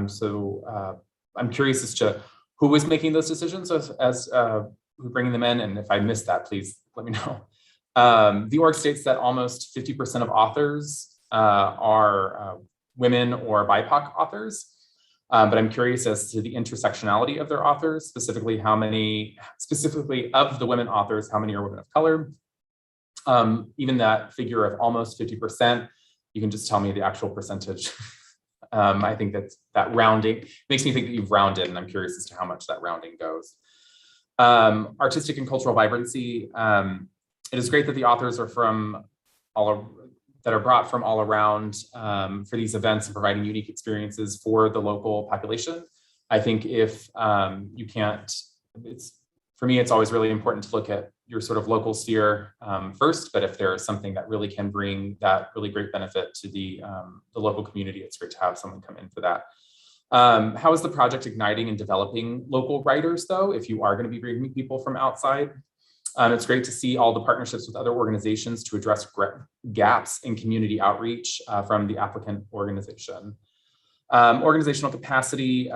So I'm curious as to who was making those decisions as who bringing them in, and if I missed that, please let me know. The org states that almost 50% of authors are women or BIPOC authors. But I'm curious as to the intersectionality of their authors, specifically of the women authors, how many are women of color? Even that figure of almost 50%, you can just tell me the actual percentage. I think that rounding makes me think that you've rounded, and I'm curious as to how much that rounding goes. Artistic and cultural vibrancy. It is great that the authors are brought from all around for these events and providing unique experiences for the local population. I think if you can't, for me, it's always really important to look at your sort of local sphere first, but if there is something that really can bring that really great benefit to the local community, it's great to have someone come in for that. How is the project igniting and developing local writers though, if you are going to be bringing people from outside? It's great to see all the partnerships with other organizations to address gaps in community outreach from the applicant organization. Organizational capacity,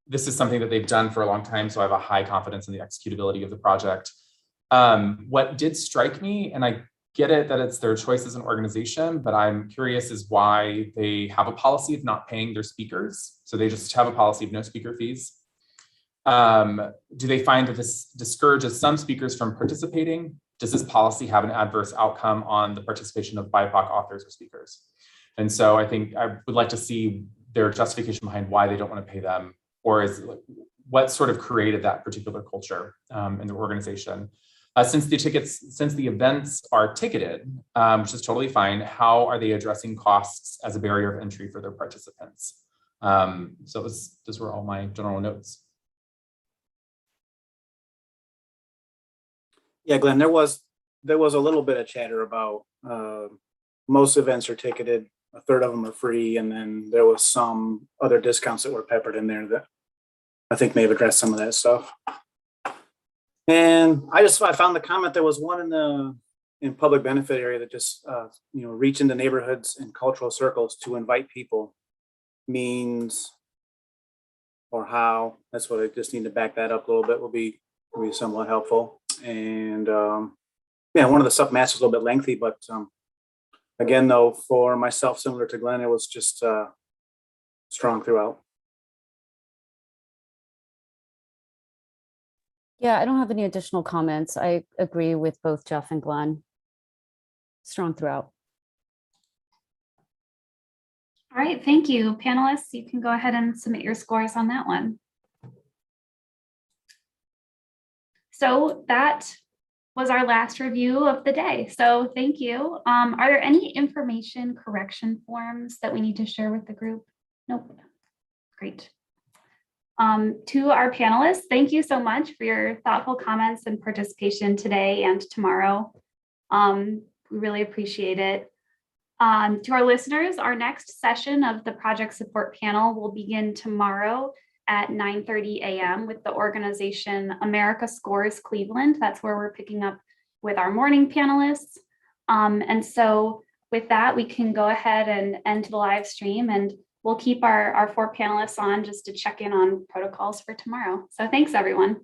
this is something that they've done for a long time, so I have a high confidence in the executability of the project. What did strike me, and I get it that it's their choice as an organization, but I'm curious is why they have a policy of not paying their speakers. So they just have a policy of no speaker fees. Do they find that this discourages some speakers from participating? Does this policy have an adverse outcome on the participation of BIPOC authors or speakers? And so I think I would like to see their justification behind why they don't want to pay them, or is what sort of created that particular culture in the organization. Since the events are ticketed, which is totally fine, how are they addressing costs as a barrier of entry for their participants? So those were all my general notes. Yeah, Glenn, there was a little bit of chatter about most events are ticketed, a third of them are free, and then there was some other discounts that were peppered in there that I think may have addressed some of that stuff. And I found the comment, there was one in public benefit area that just reach into neighborhoods and cultural circles to invite people means, or how. That's what I just need to back that up a little bit, will be somewhat helpful. And yeah, one of the submasks is a little bit lengthy, but again, though, for myself, similar to Glenn, it was just strong throughout. Yeah, I don't have any additional comments. I agree with both Jeff and Glenn. Strong throughout. All right, thank you. Panelists, you can go ahead and submit your scores on that one. So that was our last review of the day. So thank you. Are there any information correction forms that we need to share with the group? Nope. Great. To our panelists, thank you so much for your thoughtful comments and participation today and tomorrow. We really appreciate it. To our listeners, our next session of the project support panel will begin tomorrow at 9:30 a.m. with the organization America Scores Cleveland. That's where we're picking up with our morning panelists. And so with that, we can go ahead and end the live stream, and we'll keep our 4 panelists on just to check in on protocols for tomorrow. So thanks, everyone.